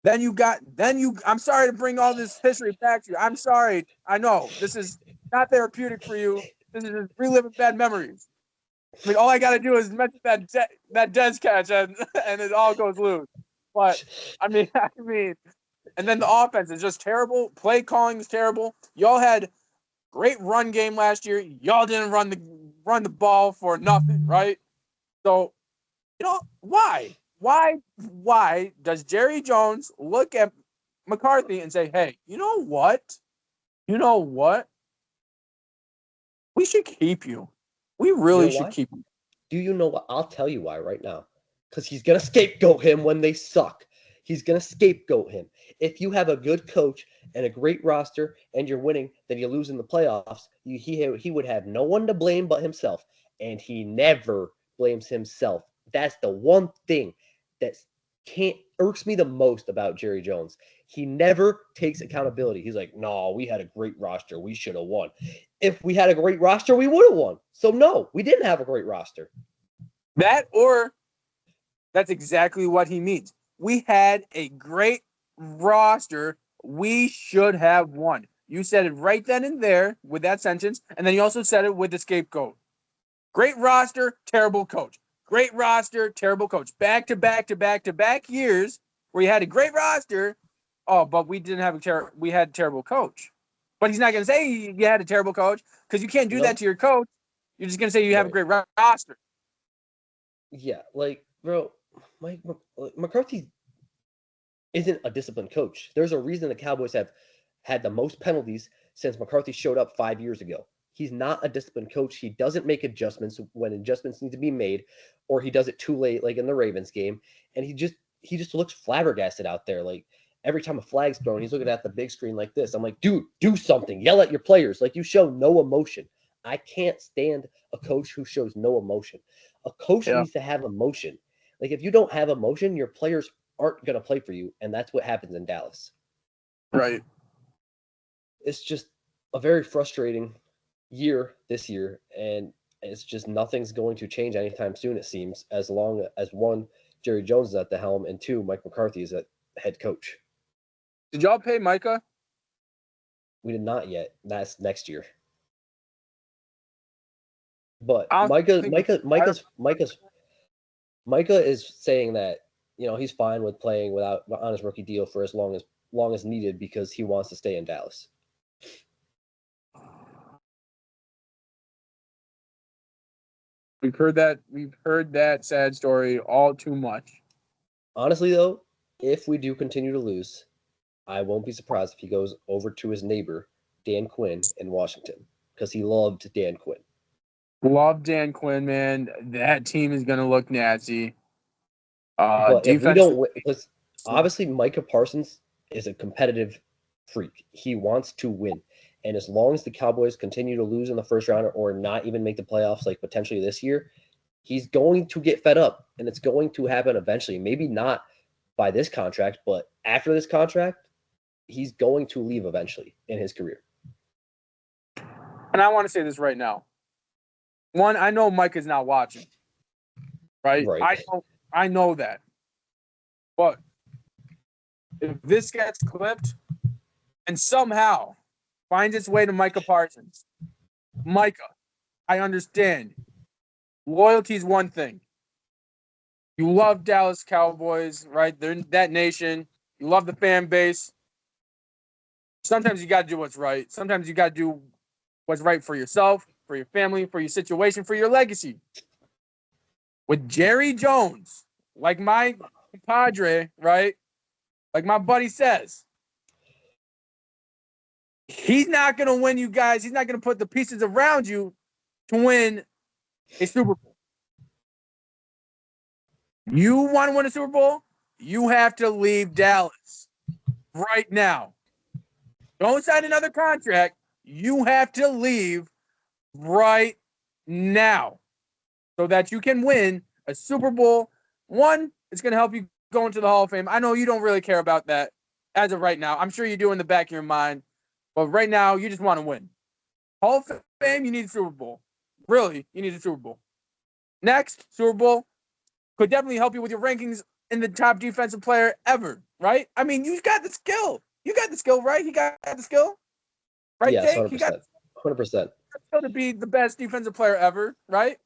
I'm sorry to bring all this history back to you. I'm sorry. I know this is not therapeutic for you. This is just reliving bad memories. I mean, all I got to do is mention that Dez catch and it all goes loose. But I mean, and then the offense is just terrible. Play calling is terrible. Y'all had great run game last year. Y'all didn't run the ball for nothing, right? So, why? Why does Jerry Jones look at McCarthy and say, "Hey, you know what? We should keep you. We really should keep you." Do you know what? I'll tell you why right now. Because he's going to scapegoat him when they suck. He's going to scapegoat him. If you have a good coach and a great roster and you're winning, then you lose in the playoffs, he would have no one to blame but himself. And he never blames himself. That's the one thing that irks me the most about Jerry Jones. He never takes accountability. He's like, no, we had a great roster. We should have won. If we had a great roster, we would have won. So no, we didn't have a great roster. That's exactly what he means. We had a great roster. We should have won. You said it right then and there with that sentence, and then you also said it with the scapegoat. Great roster, terrible coach. Great roster, terrible coach. Back to back years where you had a great roster. Oh, but we didn't have we had a terrible coach. But he's not going to say you had a terrible coach because you can't do that to your coach. You're just going to say you have a great roster. Yeah, like, bro, Mike McCarthy isn't a disciplined coach. There's a reason the Cowboys have had the most penalties since McCarthy showed up 5 years ago. He's not a disciplined coach. He doesn't make adjustments when adjustments need to be made, or he does it too late, like in the Ravens game. And he just looks flabbergasted out there. Like, every time a flag's thrown, he's looking at the big screen like this. I'm like, dude, do something. Yell at your players. Like, you show no emotion. I can't stand a coach who shows no emotion. A coach needs to have emotion. Like, if you don't have emotion, your players aren't going to play for you, and that's what happens in Dallas. Right. It's just a very frustrating year this year, and it's just nothing's going to change anytime soon, it seems, as long as one, Jerry Jones is at the helm, and two, Mike McCarthy is at head coach. Did y'all pay Micah? We did not yet. That's next year. But I don't Micah, think. Micah, I don't, Micah is saying that he's fine with playing without on his rookie deal for as long as needed because he wants to stay in Dallas. we've heard that. We've heard that sad story all too much. Honestly, though, if we do continue to lose, I won't be surprised if he goes over to his neighbor Dan Quinn in Washington because he loved Dan Quinn. Love Dan Quinn, man. That team is gonna look nasty. But if we Defense. don't win, because obviously Micah Parsons is a competitive freak. He wants to win. And as long as the Cowboys continue to lose in the first round or not even make the playoffs, like potentially this year, he's going to get fed up. And it's going to happen eventually. Maybe not by this contract, but after this contract, he's going to leave eventually in his career. And I want to say this right now. One, I know Mike is not watching. Right? I know that. But if this gets clipped and somehow finds its way to Micah Parsons, Micah, I understand. Loyalty is one thing. You love Dallas Cowboys, right? They're that nation. You love the fan base. Sometimes you got to do what's right. Sometimes you got to do what's right for yourself, for your family, for your situation, for your legacy. With Jerry Jones, like my compadre, right? Like my buddy says, he's not going to win you guys. He's not going to put the pieces around you to win a Super Bowl. You want to win a Super Bowl? You have to leave Dallas right now. Don't sign another contract. You have to leave right now so that you can win a Super Bowl. One, it's going to help you go into the Hall of Fame. I know you don't really care about that as of right now. I'm sure you do in the back of your mind. But right now, you just want to win. Hall of Fame, you need a Super Bowl. Really, you need a Super Bowl. Next, Super Bowl could definitely help you with your rankings in the top defensive player ever, right? I mean, you got the skill. You got the skill, right? He got the skill. Right, Yes, Jake? 100%. He got 100%. the skill to be the best defensive player ever, right?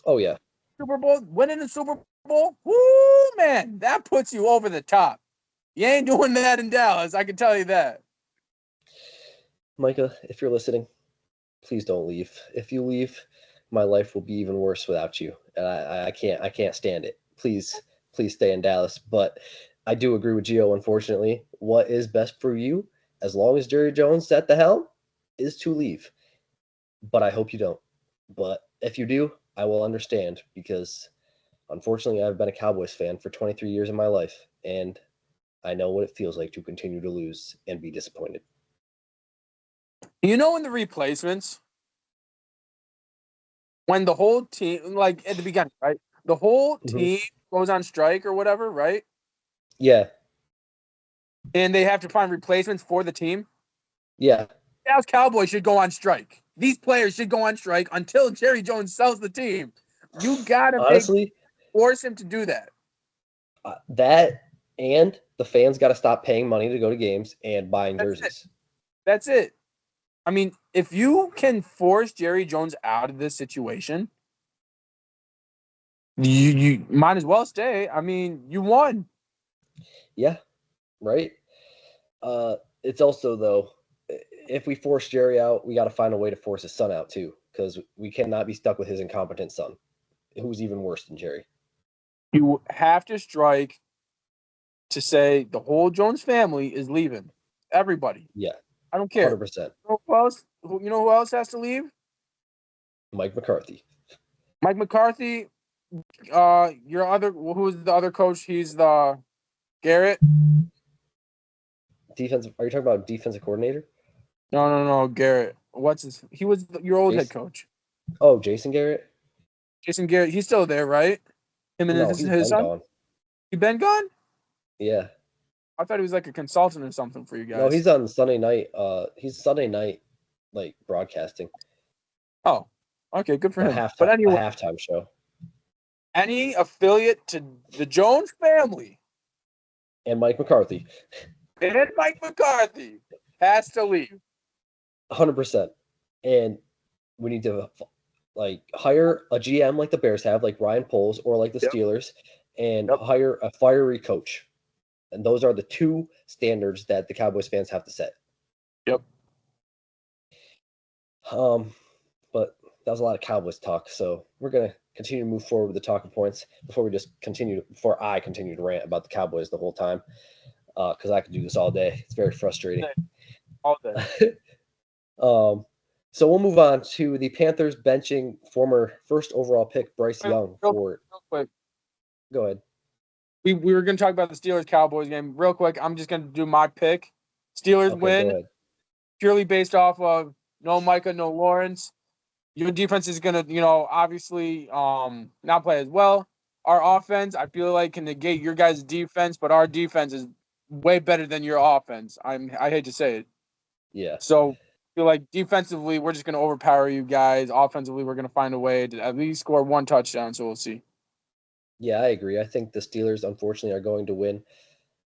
Oh, yeah. Super Bowl, winning the Super Bowl, woo, man, that puts you over the top. You ain't doing that in Dallas, I can tell you that. Micah, if you're listening, please don't leave. If you leave, my life will be even worse without you. And I can't stand it. Please stay in Dallas. But I do agree with Gio, unfortunately. What is best for you, as long as Jerry Jones is at the helm, is to leave. But I hope you don't. But if you do, I will understand because unfortunately I've been a Cowboys fan for 23 years of my life, and I know what it feels like to continue to lose and be disappointed. You know, in the replacements, when the whole team, like at the beginning, right? The whole team goes on strike or whatever, right? Yeah. And they have to find replacements for the team. Yeah. Dallas Cowboys should go on strike. These players should go on strike until Jerry Jones sells the team. You gotta force him to do that. That and the fans got to stop paying money to go to games and buying jerseys. That's it. I mean, if you can force Jerry Jones out of this situation, you might as well stay. I mean, you won. Yeah, right. It's also though, if we force Jerry out, we got to find a way to force his son out too, because we cannot be stuck with his incompetent son, who's even worse than Jerry. You have to strike to say the whole Jones family is leaving. Everybody. Yeah. I don't care. 100%. You know who else has to leave? Mike McCarthy. Mike McCarthy. Who's the other coach? He's the Garrett. Defensive. Are you talking about defensive coordinator? No, Garrett. He was your old head coach. Oh, Jason Garrett. Jason Garrett. He's still there, right? Him and his son. Gone. He been gone? Yeah. I thought he was like a consultant or something for you No, guys. he's on Sunday night. He's Sunday night, like broadcasting Oh, okay, good for the him. But a anyway, halftime show. any affiliate to the Jones family And Mike McCarthy, and Mike McCarthy has to leave. 100%. And we need to like hire a GM like the Bears have, like Ryan Poles, or like the Yep. Steelers, and Yep. hire a fiery coach. And those are the two standards that the Cowboys fans have to set. Yep. But that was a lot of Cowboys talk, so we're gonna continue to move forward with the talking points before I continue to rant about the Cowboys the whole time, because I could do this all day. It's very frustrating. All day. So we'll move on to the Panthers benching former first overall pick Bryce Young Real for. quick. Go ahead. We were going to talk about the Steelers Cowboys game real quick. I'm just going to do my pick. Steelers Okay, win go ahead. purely based off of no Micah, no Lawerence. Your defense is going to, obviously not play as well. Our offense, I feel like, can negate your guys' defense, but our defense is way better than your offense. I hate to say it. Yeah. So I feel like defensively, we're just going to overpower you guys. Offensively, we're going to find a way to at least score one touchdown. So we'll see. Yeah, I agree. I think the Steelers, unfortunately, are going to win.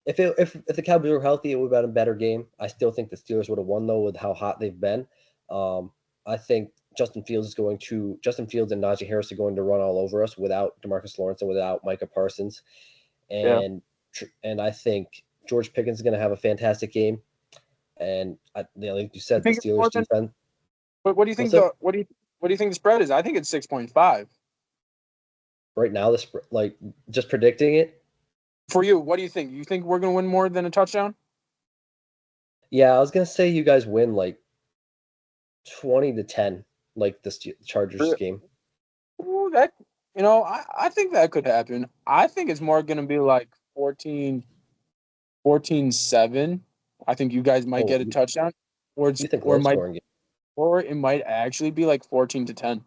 If the Cowboys were healthy, it would have been a better game. I still think the Steelers would have won though, with how hot they've been. I think Justin Fields and Najee Harris are going to run all over us without DeMarcus Lawrence and without Micah Parsons, Yeah. and I think George Pickens is going to have a fantastic game. And like you said, the Steelers defense. But what do you think what do you think the spread is? I think it's 6.5. Right now, like just predicting it. For you, what do you think? You think we're going to win more than a touchdown? Yeah, I was going to say you guys win like 20-10, like the Chargers game. Ooh, I think that could happen. I think it's more going to be like 14-7. I think you guys might get a touchdown, or you think low scoring game? Or it might actually be like 14-10.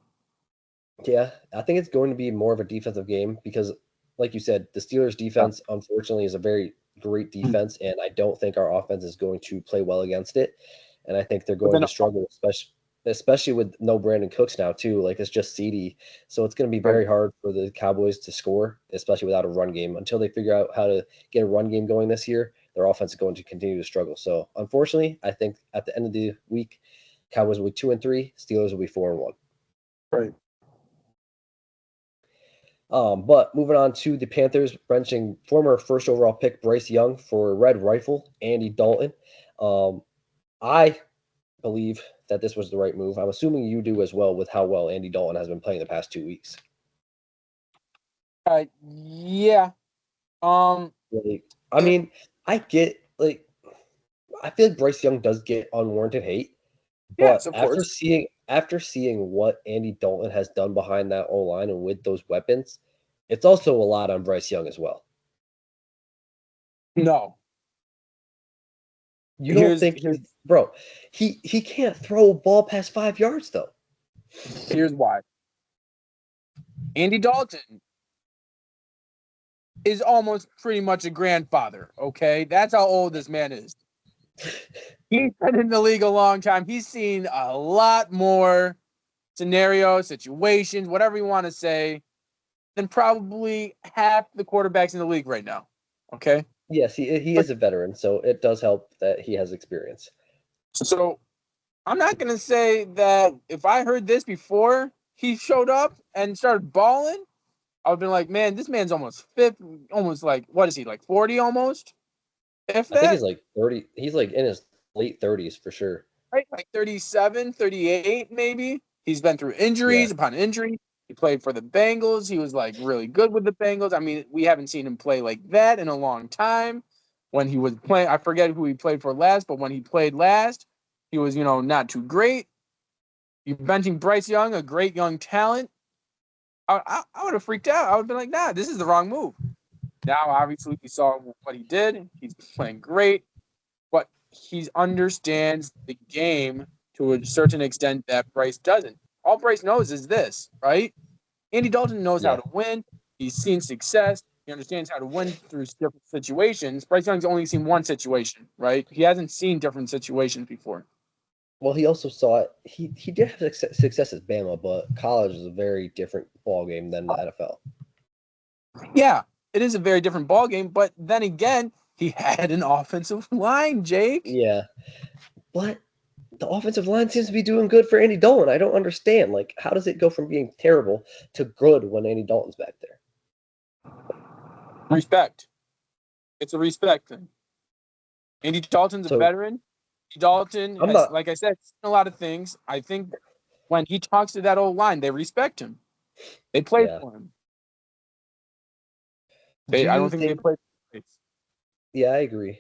Yeah, I think it's going to be more of a defensive game because, like you said, the Steelers' defense, unfortunately, is a very great defense, and I don't think our offense is going to play well against it. And I think they're going to struggle, especially with no Brandon Cooks now, too. Like, it's just CD. So it's going to be very hard for the Cowboys to score, especially without a run game. Until they figure out how to get a run game going this year, their offense is going to continue to struggle. So, unfortunately, I think at the end of the week, Cowboys will be 2-3, Steelers will be 4-1. Right. But moving on to the Panthers benching former first overall pick Bryce Young for Red Rifle Andy Dalton. I believe that this was the right move. I'm assuming you do as well with how well Andy Dalton has been playing the past 2 weeks. Yeah. I mean, I get I feel like Bryce Young does get unwarranted hate. But after seeing what Andy Dalton has done behind that O-line and with those weapons, it's also a lot on Bryce Young as well. No. You don't think bro, he can't throw a ball past 5 yards though. Here's why. Andy Dalton is almost pretty much a grandfather, okay? That's how old this man is. He's been in the league a long time. He's seen a lot more scenarios, situations, whatever you want to say, than probably half the quarterbacks in the league right now. Okay? Yes, he is a veteran, so it does help that he has experience. So I'm not going to say that if I heard this before he showed up and started balling, I would have been like, man, this man's almost like, what is he, like 40 almost? I think he's like 30. He's like in his late 30s for sure. Right, like 37, 38 maybe. He's been through injuries upon injury. He played for the Bengals. He was like really good with the Bengals. I mean, we haven't seen him play like that in a long time. When he was playing, I forget who he played for last, but when he played last, he was, not too great. You're benching Bryce Young, a great young talent. I would have freaked out. I would have been like, nah, this is the wrong move. Now, obviously, we saw what he did. He's playing great, but he understands the game to a certain extent that Bryce doesn't. All Bryce knows is this, right? Andy Dalton knows how to win. He's seen success. He understands how to win through different situations. Bryce Young's only seen one situation, right? He hasn't seen different situations before. Well, he also saw it. He did have success at Bama, but college is a very different ball game than the NFL. Yeah, it is a very different ball game, but then again, he had an offensive line, Jake. Yeah, but the offensive line seems to be doing good for Andy Dalton. I don't understand. Like, how does it go from being terrible to good when Andy Dalton's back there? Respect. It's a respect thing. Andy Dalton's a veteran. Andy Dalton has, like I said, seen a lot of things. I think when he talks to that old line, they respect him. They play for him. I don't think they play for him. Yeah, I agree.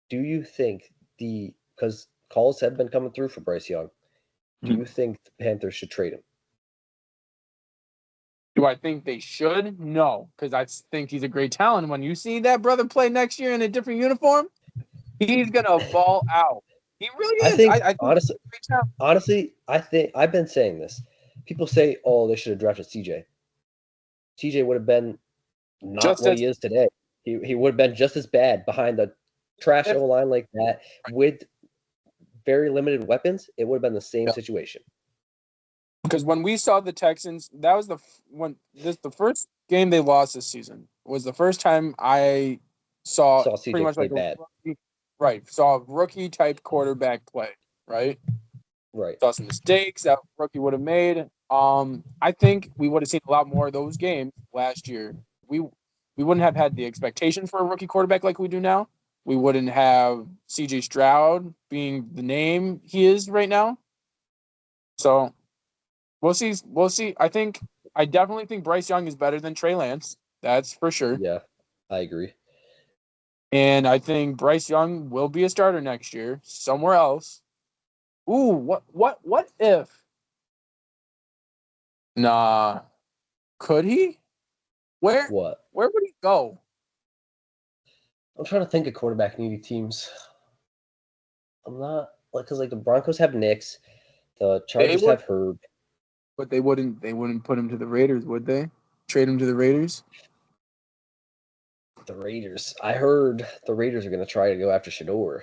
Do you think because calls have been coming through for Bryce Young, do you think the Panthers should trade him? Do I think they should? No, because I think he's a great talent. When you see that brother play next year in a different uniform, he's gonna ball out. He really is. I think honestly, I think I've been saying this. People say, "Oh, they should have drafted CJ." CJ would have been not what he is today. He would have been just as bad behind the trash O line like that with very limited weapons. It would have been the same situation. Because when we saw the Texans, that was the first game they lost this season. Was the first time I saw pretty much like bad. Saw a rookie type quarterback play. Right. Saw some mistakes that rookie would have made. I think we would have seen a lot more of those games last year. We wouldn't have had the expectation for a rookie quarterback like we do now. We wouldn't have CJ Stroud being the name he is right now. So we'll see. We'll see. I definitely think Bryce Young is better than Trey Lance. That's for sure. Yeah, I agree. And I think Bryce Young will be a starter next year somewhere else. Ooh, what if? Nah. Could he? Where would he go? I'm trying to think of quarterback needy teams. I'm not because the Broncos have Knicks, the Chargers have Herb. But they wouldn't put him to the Raiders, would they? Trade him to the Raiders? The Raiders. I heard the Raiders are going to try to go after Shedeur.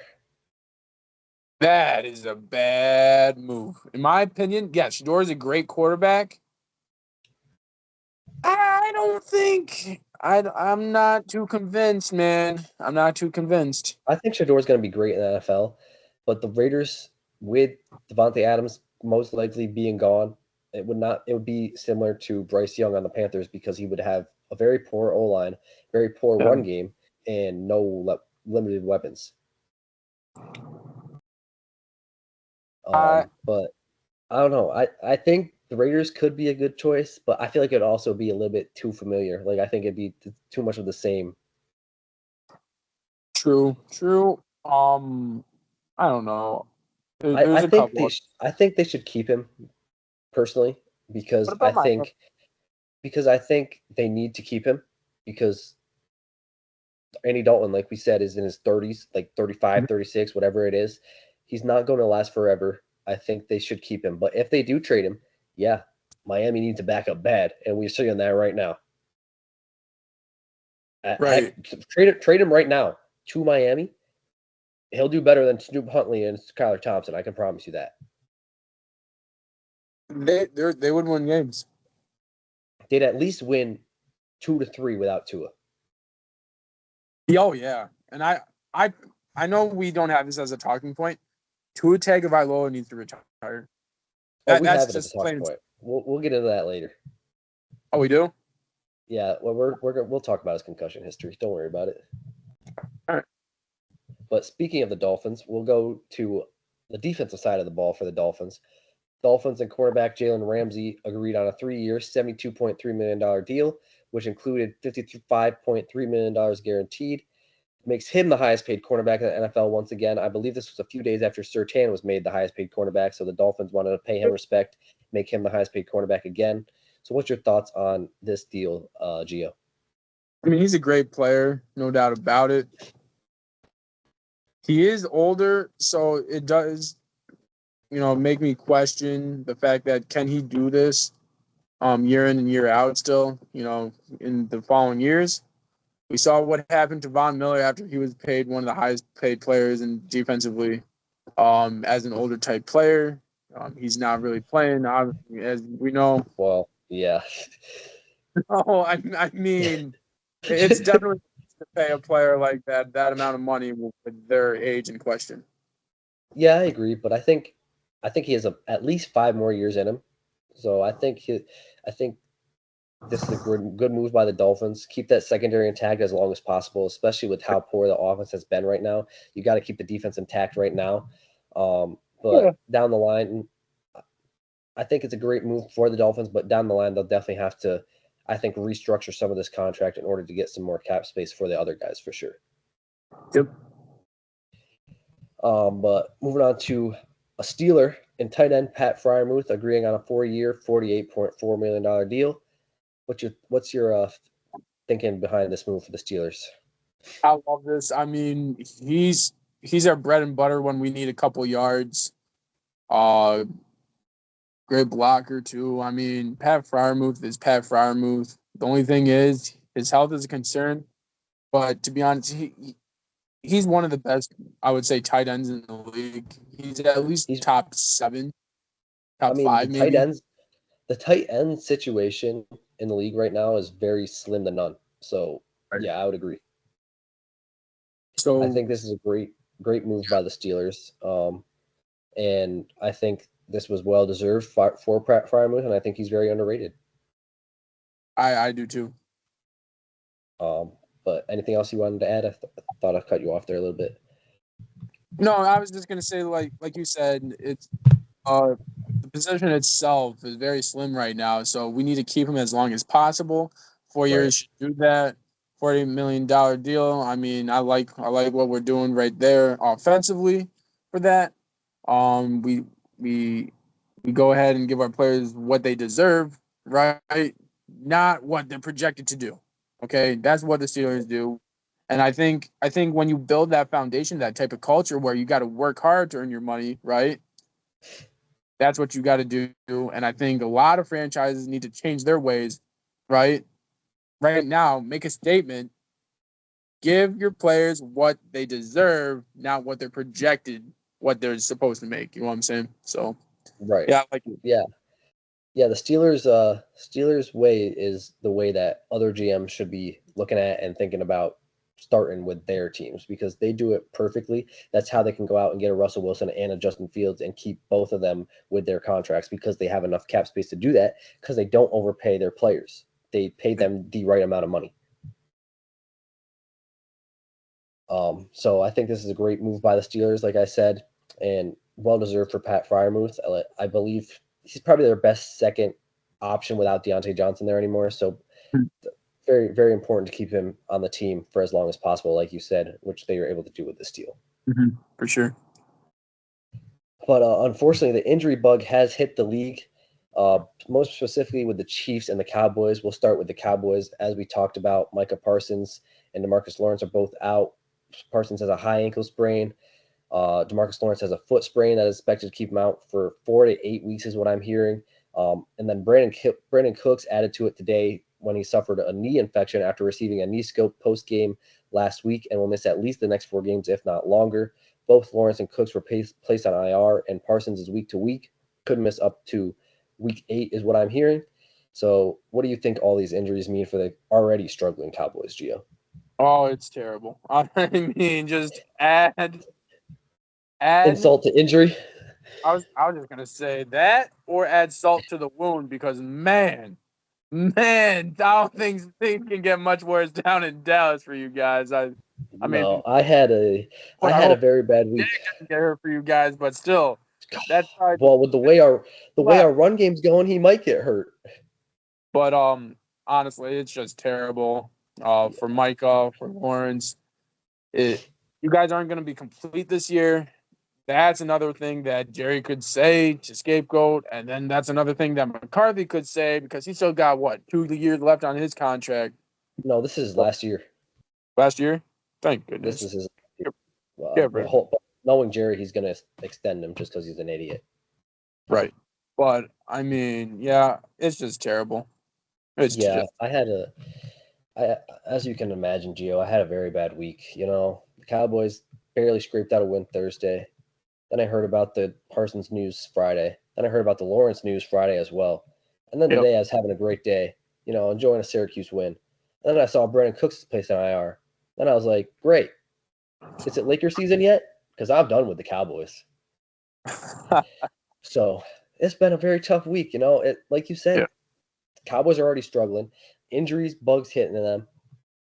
That is a bad move. In my opinion, yeah, Shedeur is a great quarterback. I don't think I'm not too convinced, man. I'm not too convinced. I think Shedeur is going to be great in the NFL, but the Raiders with Devontae Adams most likely being gone, it would be similar to Bryce Young on the Panthers because he would have a very poor O-line, very poor run game, and no limited weapons. But I don't know. I think the Raiders could be a good choice, but I feel like it'd also be a little bit too familiar. Like I think it'd be too much of the same. True. I don't know. I think they should keep him personally because I think they need to keep him because Andy Dalton, like we said, is in his 30s, like 35, 36, whatever it is. He's not going to last forever. I think they should keep him. But if they do trade him, yeah, Miami needs a backup bad, and we're seeing that right now. Right. Trade him right now to Miami. He'll do better than Snoop Huntley and Skylar Thompson. I can promise you that. They would win games. They'd at least win 2 to 3 without Tua. Oh yeah, and I know we don't have this as a talking point. Tua Tagovailoa needs to retire. That's just plain point. We'll get into that later. Oh, we do? Yeah. Well, we'll talk about his concussion history. Don't worry about it. All right. But speaking of the Dolphins, we'll go to the defensive side of the ball for the Dolphins. Dolphins and quarterback Jalen Ramsey agreed on a 3-year, $72.3 million deal, which included $55.3 million guaranteed. Makes him the highest paid cornerback in the NFL once again. I believe this was a few days after Surtain was made the highest paid cornerback, so the Dolphins wanted to pay him respect, make him the highest paid cornerback again. So what's your thoughts on this deal, Gio? I mean, he's a great player, no doubt about it. He is older, so it does, make me question the fact that can he do this year in and year out still, in the following years. We saw what happened to Von Miller after he was paid one of the highest paid players in defensively as an older type player. He's not really playing, as we know. Well, yeah. Oh, I mean, it's definitely to pay a player like that amount of money with their age in question. Yeah, I agree, but I think he has at least 5 more years in him. So I think this is a good move by the Dolphins. Keep that secondary intact as long as possible, especially with how poor the offense has been right now. You got to keep the defense intact right now. Yeah. But down the line, I think it's a great move for the Dolphins. But down the line, they'll definitely have to, I think, restructure some of this contract in order to get some more cap space for the other guys for sure. Yep. But moving on to a Steeler and tight end Pat Fryermuth agreeing on a 4-year, $48.4 million deal. What's your thinking behind this move for the Steelers? I love this. I mean, he's our bread and butter when we need a couple yards. Great blocker too. I mean, Pat Fryermuth is Pat Fryermuth. The only thing is his health is a concern. But to be honest, he's one of the best, I would say, tight ends in the league. He's at least top 7, top 5 maybe. The tight end situation in the league right now is very slim to none. So yeah, I would agree. So I think this is a great move by the Steelers. And I think this was well deserved for Pat Fryermuth, and I think he's very underrated. I do too. But anything else you wanted to add? I thought I cut you off there a little bit. No, I was just gonna say, like you said, it's the position itself is very slim right now, so we need to keep him as long as possible. 4 years should do that. $40 million deal. I mean, I like what we're doing right there offensively for that. We go ahead and give our players what they deserve, right? Not what they're projected to do. Okay, that's what the Steelers do. And I think when you build that foundation, that type of culture where you got to work hard to earn your money, right? That's what you got to do. And I think a lot of franchises need to change their ways, right? Right now, make a statement. Give your players what they deserve, not what they're projected, what they're supposed to make. You know what I'm saying? So, right. Yeah, I like it. Yeah, the Steelers way is the way that other GMs should be looking at and thinking about starting with their teams because they do it perfectly. That's how they can go out and get a Russell Wilson and a Justin Fields and keep both of them with their contracts because they have enough cap space to do that because they don't overpay their players. They pay them the right amount of money. So I think this is a great move by the Steelers, like I said, and well-deserved for Pat Fryermuth. I believe he's probably their best second option without Deontay Johnson there anymore. So very, very important to keep him on the team for as long as possible, like you said, which they were able to do with this deal. For sure. But unfortunately, the injury bug has hit the league, most specifically with the Chiefs and the Cowboys. We'll start with the Cowboys. As we talked about, Micah Parsons and DeMarcus Lawrence are both out. Parsons has a high ankle sprain. DeMarcus Lawrence has a foot sprain that is expected to keep him out for 4 to 8 weeks, is what I'm hearing. And then Brandon Cooks added to it today when he suffered a knee infection after receiving a knee scope post-game last week and will miss at least the next 4 games, if not longer. Both Lawrence and Cooks were placed on IR, and Parsons is week to week. Could miss up to week 8, is what I'm hearing. So what do you think all these injuries mean for the already struggling Cowboys, Gio? Oh, it's terrible. I mean, just add insult to injury. I was just gonna say that, or add salt to the wound because man, I don't think things can get much worse down in Dallas for you guys. I mean, I had a very bad week. Didn't get hurt for you guys, but still, that's well with the way our run game's going, he might get hurt. But honestly, it's just terrible. For Micah, for Lawerence, you guys aren't going to be complete this year. That's another thing that Jerry could say to scapegoat, and then that's another thing that McCarthy could say because he still got 2 years left on his contract. No, this is last year. Last year? Thank goodness. This is his. Knowing Jerry, he's going to extend him just because he's an idiot. Right. But I mean, yeah, it's just terrible. It's Yeah, just as you can imagine, Gio, I had a very bad week. The Cowboys barely scraped out a win Thursday. Then I heard about the Parsons news Friday. Then I heard about the Lawerence news Friday as well. And then yep. today I was having a great day, enjoying a Syracuse win. And then I saw Brandon Cooks placed on IR. Then I was like, great. Is it Laker season yet? Because I'm done with the Cowboys. So it's been a very tough week. Like you Yeah. said, Cowboys are already struggling. Injuries, bugs hitting them.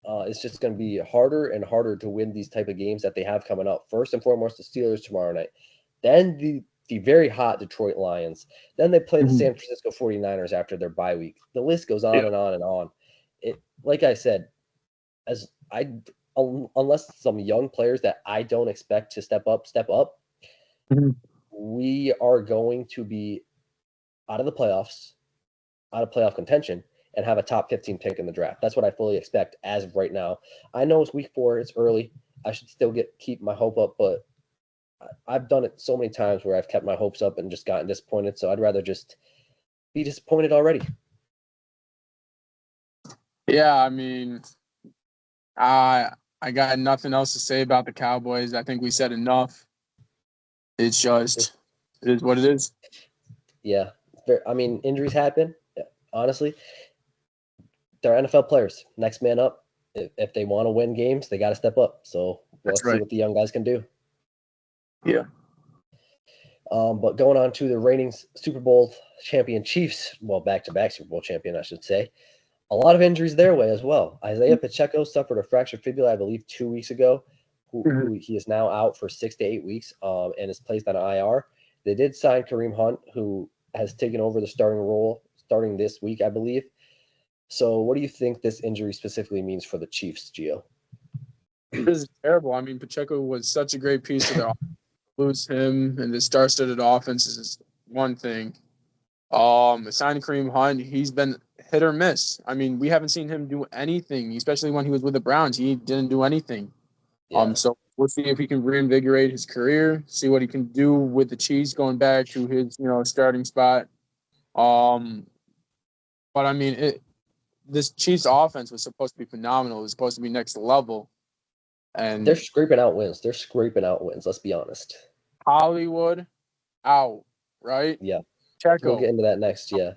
It's just going to be harder and harder to win these type of games that they have coming up. First and foremost, the Steelers tomorrow night. Then the very hot Detroit Lions. Then they play the Mhm. San Francisco 49ers after their bye week. The list goes on Yeah. and on and on. Like I said, as I unless some young players that I don't expect to step up, Mhm. we are going to be out of the playoffs, out of playoff contention, and have a top 15 pick in the draft. That's what I fully expect as of right now. I know it's week 4, it's early. I should still keep my hope up, but I've done it so many times where I've kept my hopes up and just gotten disappointed. So I'd rather just be disappointed already. Yeah, I mean, I got nothing else to say about the Cowboys. I think we said enough. It's just it is what it is. Yeah. I mean, injuries happen. Honestly, they're NFL players. Next man up. If they want to win games, they got to step up. So That's let's see right. what the young guys can do. Yeah. But going on to the reigning Super Bowl champion Chiefs, well, back-to-back Super Bowl champion, I should say. A lot of injuries their way as well. Isaiah Pacheco suffered a fractured fibula, I believe, 2 weeks ago. Mhm. Who he is now out for 6 to 8 weeks, and is placed on IR. They did sign Kareem Hunt, who has taken over the starting role starting this week, I believe. So, what do you think this injury specifically means for the Chiefs, Gio? This is terrible. I mean, Pacheco was such a great piece of their offense. Lose him and the star-studded offense is one thing. Signing Kareem Hunt, he's been hit or miss. I mean, we haven't seen him do anything, especially when he was with the Browns. He didn't do anything. Yeah, So we'll see if he can reinvigorate his career, see what he can do with the Chiefs going back to his, starting spot. Um, but I mean, this Chiefs offense was supposed to be phenomenal. It was supposed to be next level. they're And scraping out wins. They're scraping out wins. Let's be honest. Hollywood out, right? Yeah, we'll Checo. get into that next. Yeah,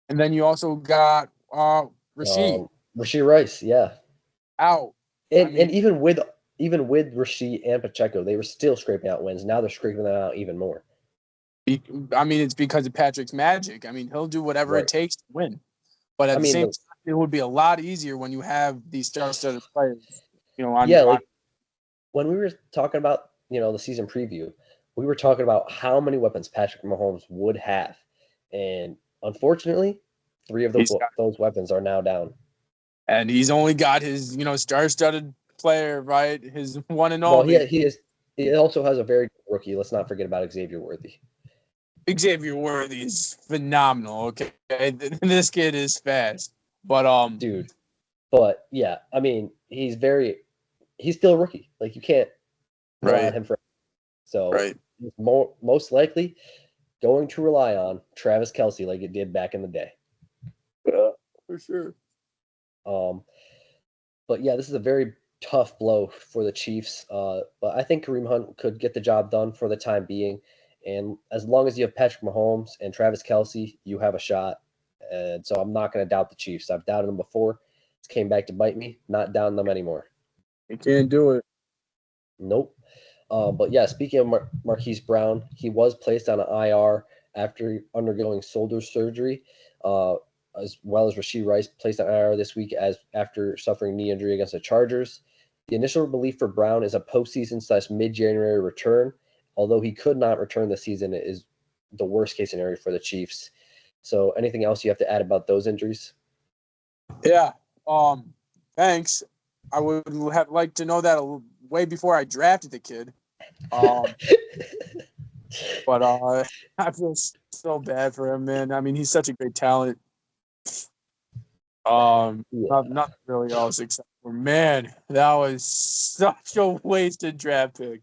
And then you also got Rasheed Rasheed Rice. Yeah, out. I and mean, even with Rasheed and Pacheco, they were still scraping out wins. Now they're scraping them out even more. it's because of Patrick's magic. I mean, he'll do whatever it Right. takes to win. But at I the mean, same time, it would be a lot easier when you have these star-studded players. yeah, On like when we were talking about the season preview, we were talking about how many weapons Patrick Mahomes would have, and unfortunately, three of he's got, those weapons are now down. and he's only got his star-studded player, right? His one and Well, only he also has a very good rookie. Let's not forget about Xavier Worthy. Xavier Worthy is phenomenal. Okay, this kid is fast, but Dude. But yeah, I mean, he's still a rookie. Like you can't rely on right, him for. So right, he's most likely going to rely on Travis Kelce like it did back in the day. yeah, for sure. Um, but yeah, this is a very tough blow for the Chiefs. But I think Kareem Hunt could get the job done for the time being. And as long as you have Patrick Mahomes and Travis Kelce, you have a shot. And so I'm not going to doubt the Chiefs. I've doubted them before. It came back to bite me. Not doubting them anymore. He can't do it. Nope. But yeah, speaking of Marquise Brown, he was placed on an IR after undergoing shoulder surgery, as well as Rasheed Rice placed on IR this week as after suffering knee injury against the Chargers. The initial belief for Brown is a postseason / mid-January return. Although he could not return this season, it is the worst case scenario for the Chiefs. So, anything else you have to add about those injuries? Yeah. Thanks. I would have liked to know that way before I drafted the kid. Um, but I feel so bad for him, man. I mean, he's such a great talent. Yeah. Nothing really else except for man, that was such a wasted draft pick.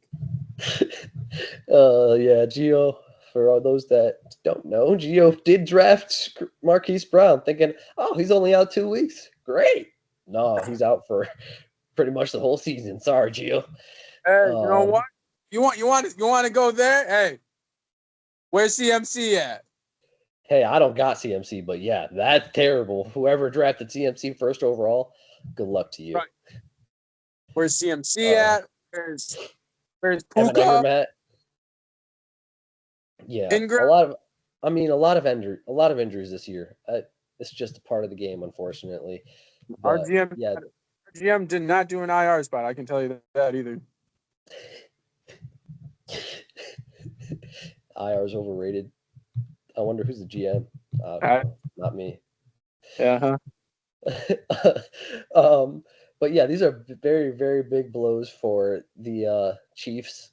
Yeah, Gio. For all those that don't know, Gio did draft Marquise Brown, thinking, "Oh, he's only out 2 weeks. Great." No, he's out for pretty much the whole season. Sorry, Gio. Hey, you know what? You want to go there? Hey, where's CMC at? Hey, I don't got CMC, but yeah, that's terrible. Whoever drafted CMC first overall, good luck to you. Right. Where's CMC at? Where's Evan Puka? Ingram at? Yeah, Ingram? a lot of injuries this year. It's just a part of the game, unfortunately. Our But GM did not do an IR spot. I can tell you that either. IR is overrated. I wonder who's the GM. Not me. Yeah. But yeah, these are very, very big blows for the Chiefs.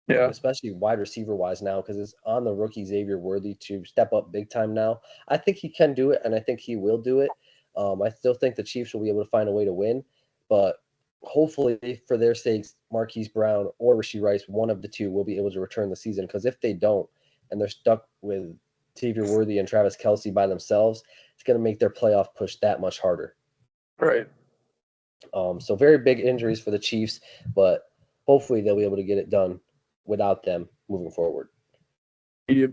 Yeah. Especially wide receiver wise now, because it's on the rookie Xavier Worthy to step up big time now. I think he can do it, and I think he will do it. I still think the Chiefs will be able to find a way to win, but hopefully for their sakes, Marquise Brown or Rashee Rice, one of the two, will be able to return the season. Because if they don't, and they're stuck with Xavier Worthy and Travis Kelce by themselves, it's going to make their playoff push that much harder. Right. So very big injuries for the Chiefs, but hopefully they'll be able to get it done without them moving forward. Yep.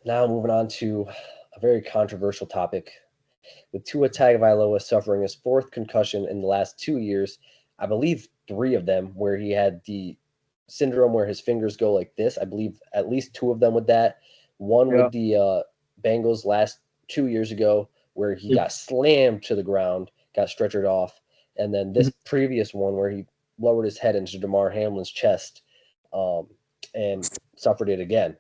Now moving on to a very controversial topic. With Tua Tagovailoa suffering his fourth concussion in the last 2 years, I believe 3 of them where he had the syndrome where his fingers go like this. I believe at least 2 of them with that. One with the Bengals last 2 years ago where he got slammed to the ground, got stretchered off. And then this previous one where he lowered his head into DeMar Hamlin's chest and suffered it again.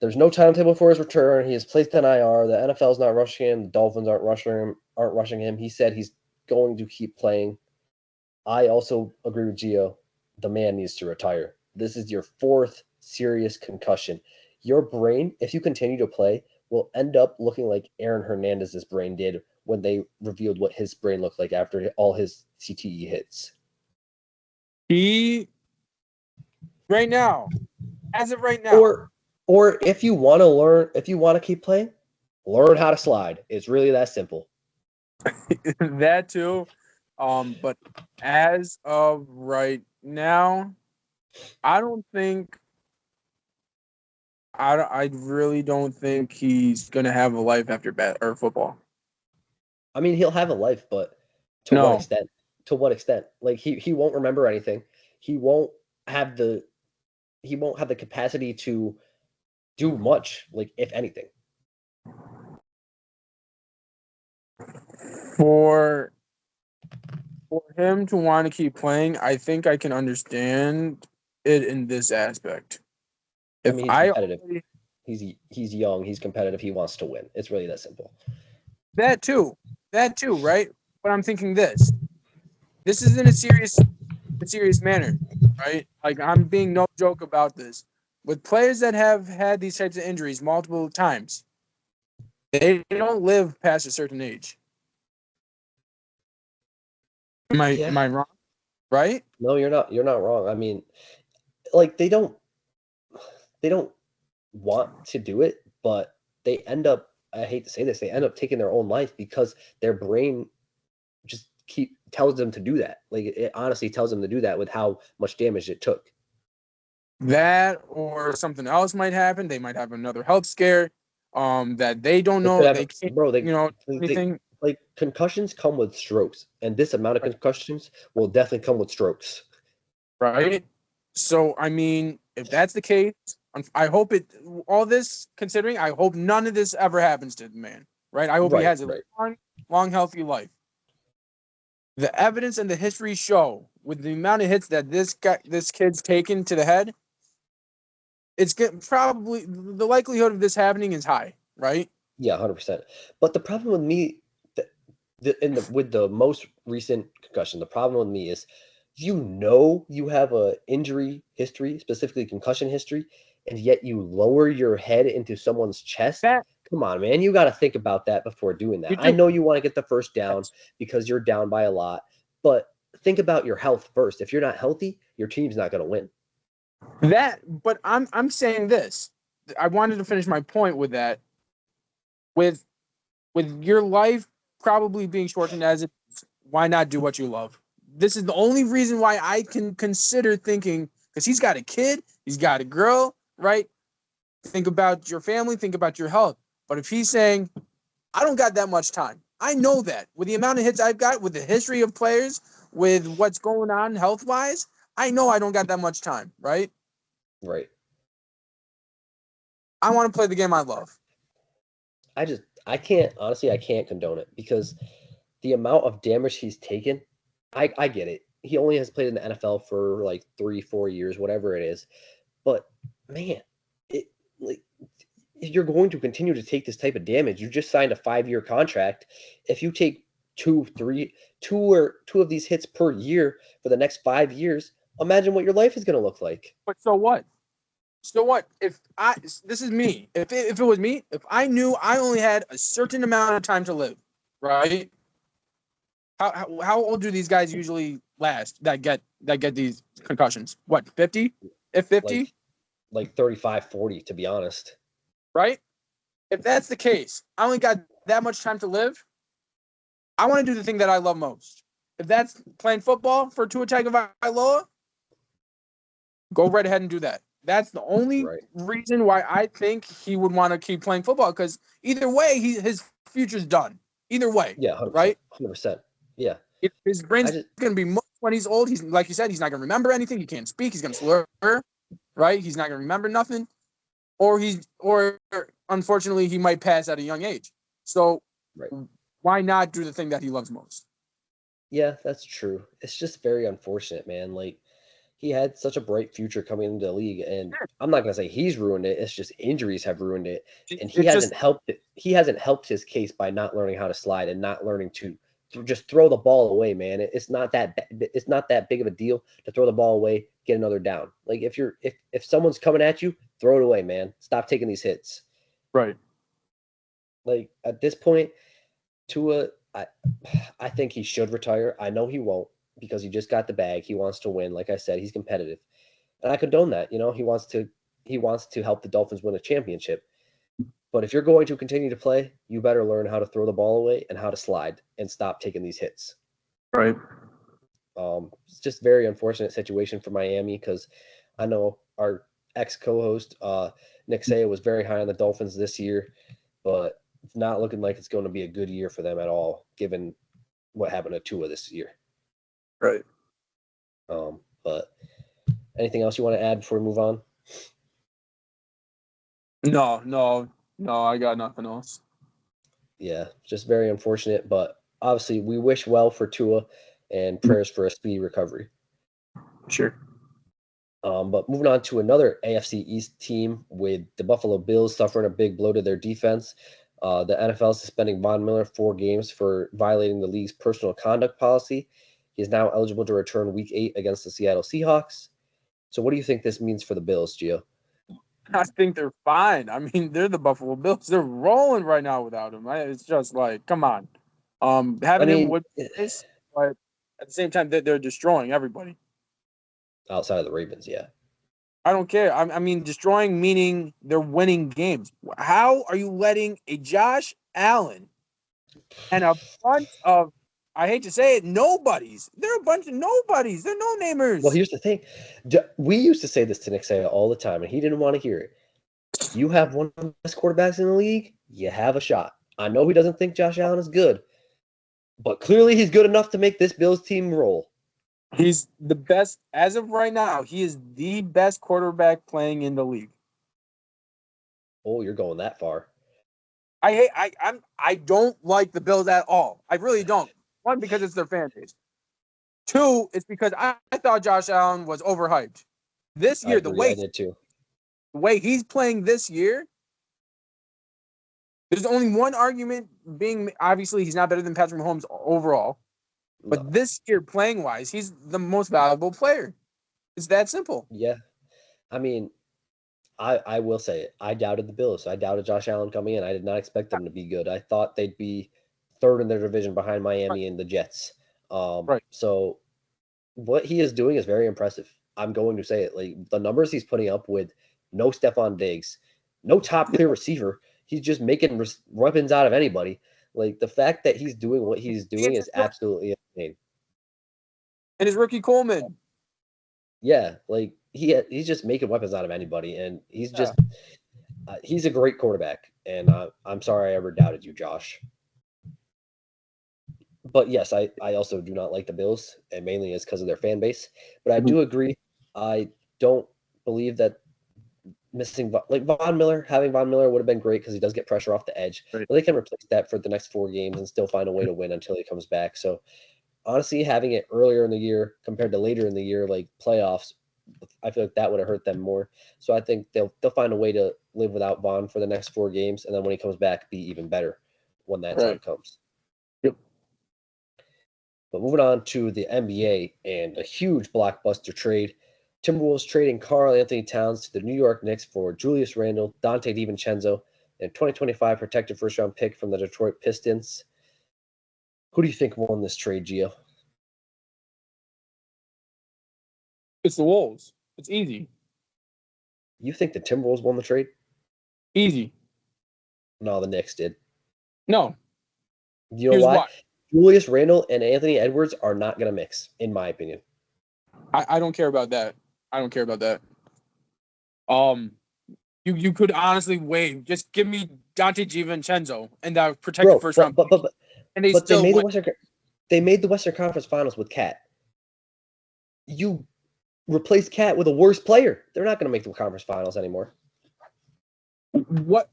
There's no timetable for his return. He is placed on IR. The NFL's not rushing him. The Dolphins aren't rushing him. He said he's going to keep playing. I also agree with Gio. The man needs to retire. This is your 4th serious concussion. Your brain, if you continue to play, will end up looking like Aaron Hernandez's brain did when they revealed what his brain looked like after all his CTE hits. Right now, as of right now. Or if you want to keep playing, learn how to slide. It's really that simple. That too. But as of right now, I really don't think he's gonna have a life after football. I mean, he'll have a life, but to what extent? To what extent? Like he won't remember anything. He won't have the capacity to do much, like if anything. For him to want to keep playing, I think I can understand it in this aspect. I mean, he's competitive. He's young. He's competitive. He wants to win. It's really that simple. That too, right? But I'm thinking this is in a serious manner, right? Like I'm being no joke about this. With players that have had these types of injuries multiple times, they don't live past a certain age. Am I wrong? Right? No, you're not. You're not wrong. I mean, like they don't want to do it, but they end up, I hate to say this, they end up taking their own life because their brain just tells them to do that. Like it honestly tells them to do that with how much damage it took. That or something else might happen. They might have another health scare that they don't know. They can't, anything. Like concussions come with strokes, and this amount of concussions will definitely come with strokes. Right. So, I mean, if that's the case, I hope all this considering, I hope none of this ever happens to the man. Right. I hope he has a long, healthy life. The evidence and the history show with the amount of hits that this kid's taken to the head, it's probably the likelihood of this happening is high, right? Yeah, 100%. But the problem with me, with the most recent concussion, the problem with me is, you have a injury history, specifically concussion history, and yet you lower your head into someone's chest. Come on, man, you got to think about that before doing that. I know you want to get the first down because you're down by a lot, but think about your health first. If you're not healthy, your team's not going to win. But I'm saying this. I wanted to finish my point with that. With your life probably being shortened as it is, why not do what you love? This is the only reason why I can consider thinking, because he's got a kid, he's got a girl, right? Think about your family, think about your health. But if he's saying, I don't got that much time, I know that with the amount of hits I've got, with the history of players, with what's going on health wise, I know I don't got that much time, right? Right. I want to play the game I love. I can't, honestly, I can't condone it because the amount of damage he's taken, I get it. He only has played in the NFL for like 3-4 years, whatever it is. But man, it like you're going to continue to take this type of damage. You just signed a 5-year contract. If you take two of these hits per year for the next 5 years, imagine what your life is going to look like. But so what? So what? This is me. If it was me, if I knew I only had a certain amount of time to live, right? How old do these guys usually last that get these concussions? What, 50? If 50? Like 35, 40, to be honest. Right? If that's the case, I only got that much time to live. I want to do the thing that I love most. If that's playing football for Tua Tagovailoa, go right ahead and do that. That's the only reason why I think he would want to keep playing football, because either way, his future's done. Either way. Yeah, 100%, right? 100%. Yeah. His brain's going to be mush when he's old. He's, like you said, he's not going to remember anything. He can't speak. He's going to slur, right? He's not going to remember nothing. Or unfortunately, he might pass at a young age. So why not do the thing that he loves most? Yeah, that's true. It's just very unfortunate, man. Like, he had such a bright future coming into the league, and I'm not gonna say he's ruined it. It's just injuries have ruined it, and he hasn't helped it. He hasn't helped his case by not learning how to slide and not learning to just throw the ball away, man. It's not that big of a deal to throw the ball away, get another down. Like if someone's coming at you, throw it away, man. Stop taking these hits. Right. Like at this point, Tua, I think he should retire. I know he won't because he just got the bag. He wants to win. Like I said, he's competitive, and I condone that. He wants to help the Dolphins win a championship. But if you're going to continue to play, you better learn how to throw the ball away and how to slide and stop taking these hits. Right. It's just a very unfortunate situation for Miami because I know our ex-co-host Nick Saya was very high on the Dolphins this year, but it's not looking like it's going to be a good year for them at all, given what happened to Tua this year. Right. But anything else you want to add before we move on? No, I got nothing else. Yeah, just very unfortunate, but obviously we wish well for Tua and prayers for a speedy recovery. Sure. But moving on to another AFC East team with the Buffalo Bills suffering a big blow to their defense. The NFL is suspending Von Miller 4 games for violating the league's personal conduct policy. He is now eligible to return Week 8 against the Seattle Seahawks. So what do you think this means for the Bills, Gio? I think they're fine. I mean, they're the Buffalo Bills. They're rolling right now without him. It's just like, come on. Him would be nice, but at the same time, they're destroying everybody. Outside of the Ravens, yeah. I don't care. I mean, destroying meaning they're winning games. How are you letting a Josh Allen and a bunch of, I hate to say it, nobodies? They're a bunch of nobodies. They're no-namers. Well, here's the thing. We used to say this to Nick Saban all the time, and he didn't want to hear it. You have one of the best quarterbacks in the league, you have a shot. I know he doesn't think Josh Allen is good, but clearly he's good enough to make this Bills team roll. He's the best as of right now. He is the best quarterback playing in the league. Oh, you're going that far. I don't like the Bills at all. I really don't. One, because it's their fan base. Two, it's because I thought Josh Allen was overhyped. This year, I did too. The way he's playing this year, there's only one argument being, obviously he's not better than Patrick Mahomes overall. But this year, playing-wise, he's the most valuable player. It's that simple. Yeah. I mean, I will say it. I doubted the Bills. I doubted Josh Allen coming in. I did not expect them to be good. I thought they'd be third in their division behind Miami and the Jets. So what he is doing is very impressive. I'm going to say it. Like the numbers he's putting up with no Stephon Diggs, no top clear receiver. He's just making weapons out of anybody. Like the fact that he's doing what he's doing is absolutely insane. And his rookie Coleman. Yeah, like he's just making weapons out of anybody, and he's just he's a great quarterback. And I'm sorry I ever doubted you, Josh. But yes, I also do not like the Bills, and mainly it's because of their fan base. But I do agree. I don't believe that having Von Miller would have been great because he does get pressure off the edge. Right. But they can replace that for the next 4 games and still find a way to win until he comes back. So honestly, having it earlier in the year compared to later in the year, like playoffs, I feel like that would have hurt them more. So I think they'll find a way to live without Von for the next 4 games, and then when he comes back, be even better when that time comes. Yep. But moving on to the NBA and a huge blockbuster trade. Timberwolves trading Karl Anthony Towns to the New York Knicks for Julius Randle, Dante DiVincenzo, and 2025 protected first-round pick from the Detroit Pistons. Who do you think won this trade, Gio? It's the Wolves. It's easy. You think the Timberwolves won the trade? Easy. No, the Knicks did. No. You know why? Julius Randle and Anthony Edwards are not going to mix, in my opinion. I don't care about that. I don't care about that. You could honestly waive. Just give me Dante DiVincenzo and that protected first round. But they made the Western Conference Finals with Cat. You replace Cat with a worse player. They're not going to make the conference finals anymore. What?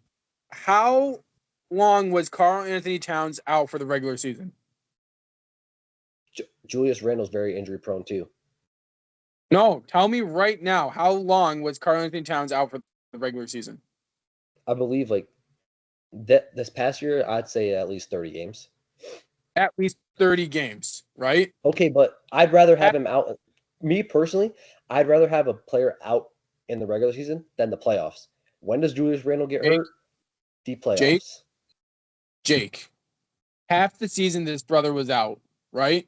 How long was Karl Anthony Towns out for the regular season? Julius Randle's very injury prone too. No, tell me right now, how long was Karl Anthony Towns out for the regular season? I believe like this past year, I'd say at least 30 games. At least 30 games, right? Okay, but I'd rather have him out. Me personally, I'd rather have a player out in the regular season than the playoffs. When does Julius Randle get hurt? The playoffs. Jake, half the season this brother was out, right?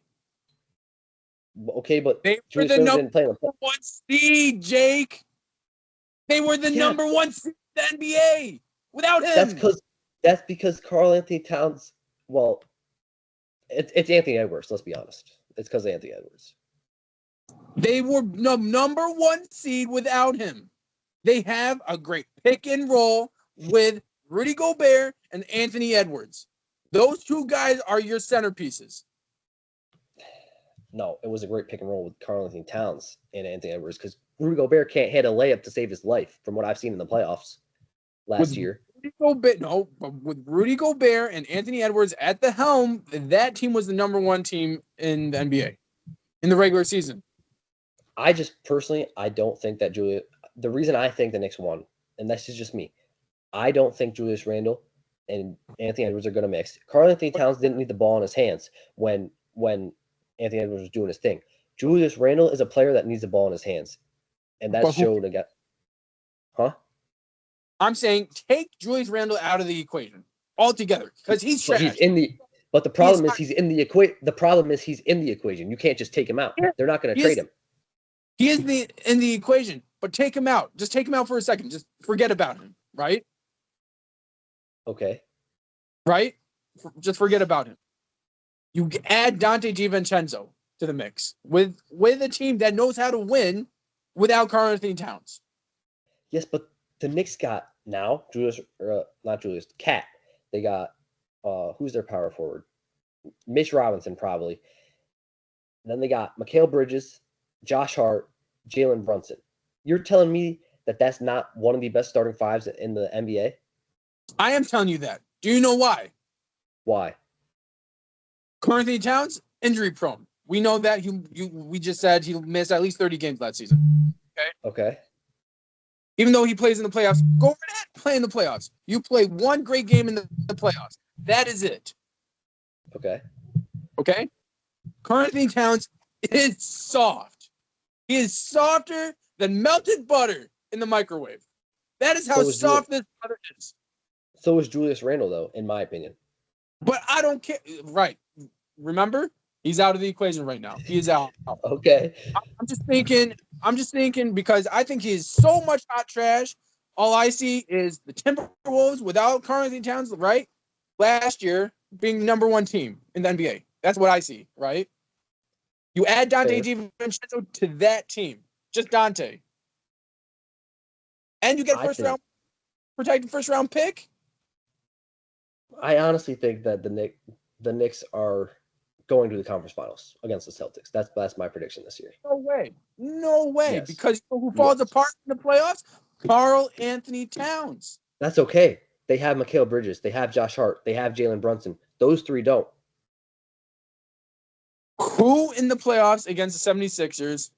Okay, but they were the number one seed, Jake. They were the number one seed in the NBA without him. That's because Karl Anthony Towns. Well, it's Anthony Edwards. Let's be honest. It's because of Anthony Edwards. They were number one seed without him. They have a great pick and roll with Rudy Gobert and Anthony Edwards. Those two guys are your centerpieces. No, it was a great pick and roll with Karl Anthony Towns and Anthony Edwards because Rudy Gobert can't hit a layup to save his life from what I've seen in the playoffs last year. With Rudy Gobert and Anthony Edwards at the helm, that team was the number one team in the NBA in the regular season. I just personally, I don't think that the reason I think the Knicks won, and this is just me, I don't think Julius Randle and Anthony Edwards are going to mix. Karl Anthony Towns didn't need the ball in his hands when Anthony Edwards was doing his thing. Julius Randle is a player that needs the ball in his hands, and that showed again. Huh? I'm saying take Julius Randle out of the equation altogether because he's trash. But the problem is he's in the equation. The problem is he's in the equation. You can't just take him out. They're not going to trade him. He is in the equation, but take him out. Just take him out for a second. Just forget about him, right? Okay. Right? Just forget about him. You add Dante DiVincenzo to the mix with a team that knows how to win without Karl Anthony Towns. Yes, but the Knicks got now Cat. They got who's their power forward? Mitch Robinson probably. Then they got Mikal Bridges, Josh Hart, Jalen Brunson. You're telling me that that's not one of the best starting fives in the NBA? I am telling you that. Do you know why? Why? Karl Anthony Towns, injury prone. We know that. We just said he missed at least 30 games last season. Okay. Even though he plays in the playoffs, go right ahead, play in the playoffs. You play one great game in the playoffs. That is it. Okay. Karl Anthony Towns is soft. He is softer than melted butter in the microwave. That is how soft this brother is. So is Julius Randle, though, in my opinion. But I don't care. Right. Remember? He's out of the equation right now. He is out. Okay. I'm just thinking because I think he is so much hot trash. All I see is the Timberwolves without Karl-Anthony Towns, right? Last year being number one team in the NBA. That's what I see, right? You add Dante Fair. DiVincenzo to that team, just Dante, and you get protected first round pick. I honestly think that the Knicks are going to the conference finals against the Celtics. That's my prediction this year. No way, Yes. because who falls apart in the playoffs? Karl-Anthony Towns. That's okay. They have Mikal Bridges. They have Josh Hart. They have Jalen Brunson. Those three don't. Who in the playoffs against the 76ers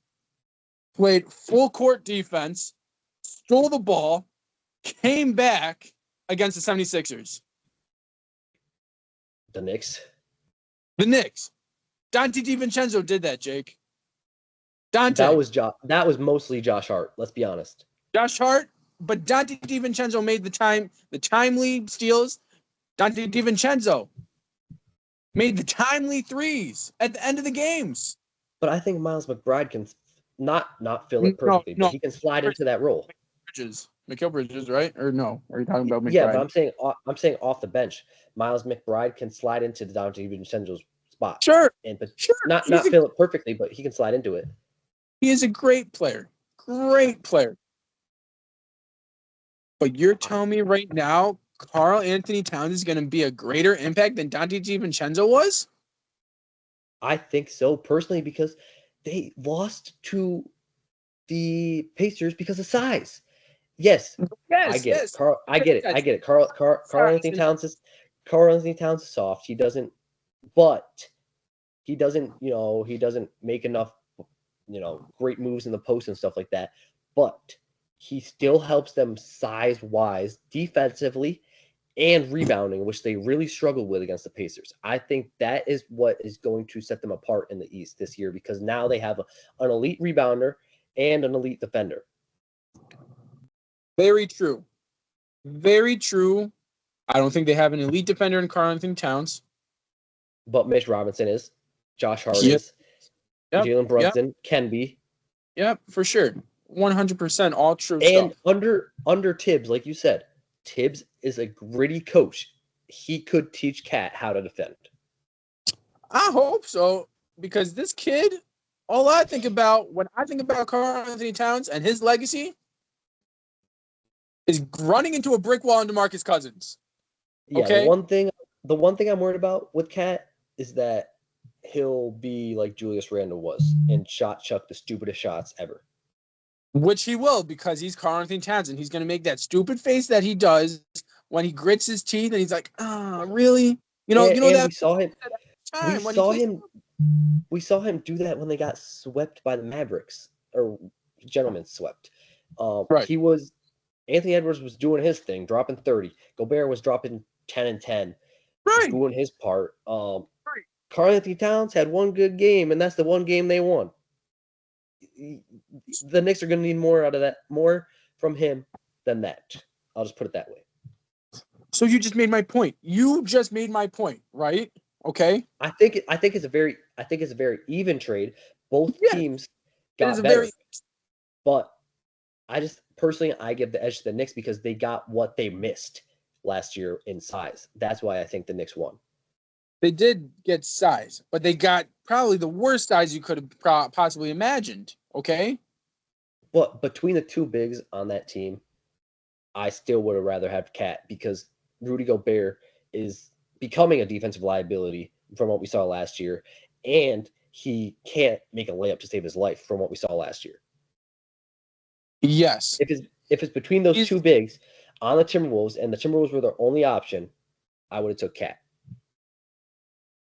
played full court defense, stole the ball, came back against the 76ers? The Knicks. The Knicks. Dante DiVincenzo did that, Jake. Dante. That was mostly Josh Hart. Let's be honest. Josh Hart, but Dante DiVincenzo made the timely steals. Dante DiVincenzo made the timely threes at the end of the games. But I think Miles McBride can not fill it perfectly, but he can slide into that role. Mikal Bridges, right? Or no? Are you talking about McBride? Yeah, but I'm saying off the bench, Miles McBride can slide into the Dante DiVincenzo's spot. Sure. Sure. Not fill it perfectly, but he can slide into it. He is a great player. Great player. But you're telling me right now Karl-Anthony Towns is going to be a greater impact than Dante DiVincenzo was? I think so, personally, because they lost to the Pacers because of size. Yes, I get it. I get it. Karl-Anthony Towns is soft. He doesn't make enough, great moves in the post and stuff like that. But he still helps them size-wise, defensively, and rebounding, which they really struggled with against the Pacers. I think that is what is going to set them apart in the East this year, because now they have an elite rebounder and an elite defender. Very true. Very true. I don't think they have an elite defender in Karl-Anthony Towns. But Mitch Robinson is. Josh Hart is. Yep. Jalen Brunson can be. Yep, for sure. 100% all true and stuff. Under Tibbs, like you said, Tibbs is a gritty coach. He could teach Cat how to defend. I hope so, because this kid, all I think about when I think about Karl-Anthony Towns and his legacy is running into a brick wall in DeMarcus Cousins. Yeah, okay? The one thing I'm worried about with Cat is that he'll be like Julius Randle was and chuck the stupidest shots ever. Which he will, because he's Karl-Anthony Towns, and he's going to make that stupid face that he does when he grits his teeth and he's like, really? That we saw him do that when they got swept by the Mavericks, or gentlemen swept. Right. Anthony Edwards was doing his thing, dropping 30. Gobert was dropping 10 and 10. Right. Doing his part. Karl-Anthony Towns had one good game, and that's the one game they won. The Knicks are going to need more out of that, more from him than that. I'll just put it that way. So you just made my point. Right? Okay. I think it's a very even trade. Both teams got better. But I give the edge to the Knicks because they got what they missed last year in size. That's why I think the Knicks won. They did get size, but they got probably the worst size you could have possibly imagined. Okay. But between the two bigs on that team, I still would have rather had Cat, because Rudy Gobert is becoming a defensive liability from what we saw last year, and he can't make a layup to save his life from what we saw last year. Yes. If it's between those two bigs on the Timberwolves, and the Timberwolves were their only option, I would have took Cat.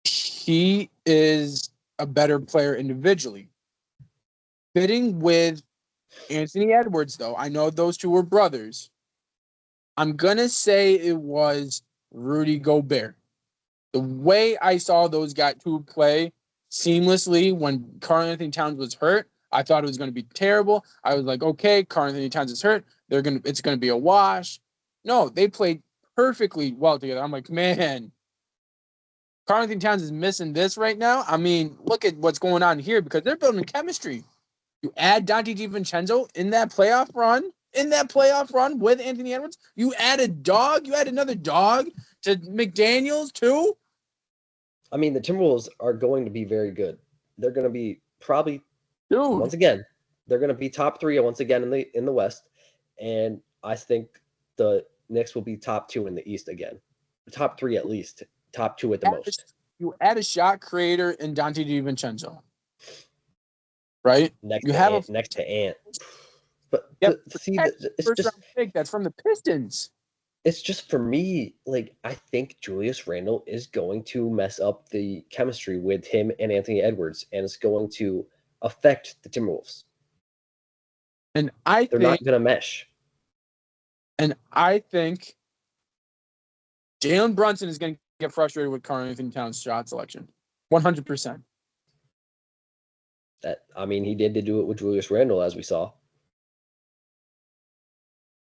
He is a better player individually. Fitting with Anthony Edwards, though, I know those two were brothers. I'm going to say it was Rudy Gobert. The way I saw those guys two play seamlessly when Karl-Anthony Towns was hurt, I thought it was going to be terrible. I was like, okay, Karl-Anthony Towns is hurt. It's going to be a wash. No, they played perfectly well together. I'm like, man, Carlton Towns is missing this right now. I mean, look at what's going on here because they're building chemistry. You add Dante DiVincenzo in that playoff run with Anthony Edwards. You add another dog to McDaniels too. I mean, the Timberwolves are going to be very good. They're going to be probably, once Dude, again, they're going to be top 3 once again in the West, and I think the Knicks will be top 2 in the East again, top 3 at least, top 2 at the most. you add a shot creator in Dante DiVincenzo, right? Next You to have Next to Ant. But see, it's first just round pick that's from the Pistons. it's just for me, like I think Julius Randle is going to mess up the chemistry with him and Anthony Edwards, and it's going to affect the Timberwolves. And They're not going to mesh. And I think Jalen Brunson is going to get frustrated with Karl Anthony Towns' shot selection. 100%. He did do it with Julius Randle, as we saw.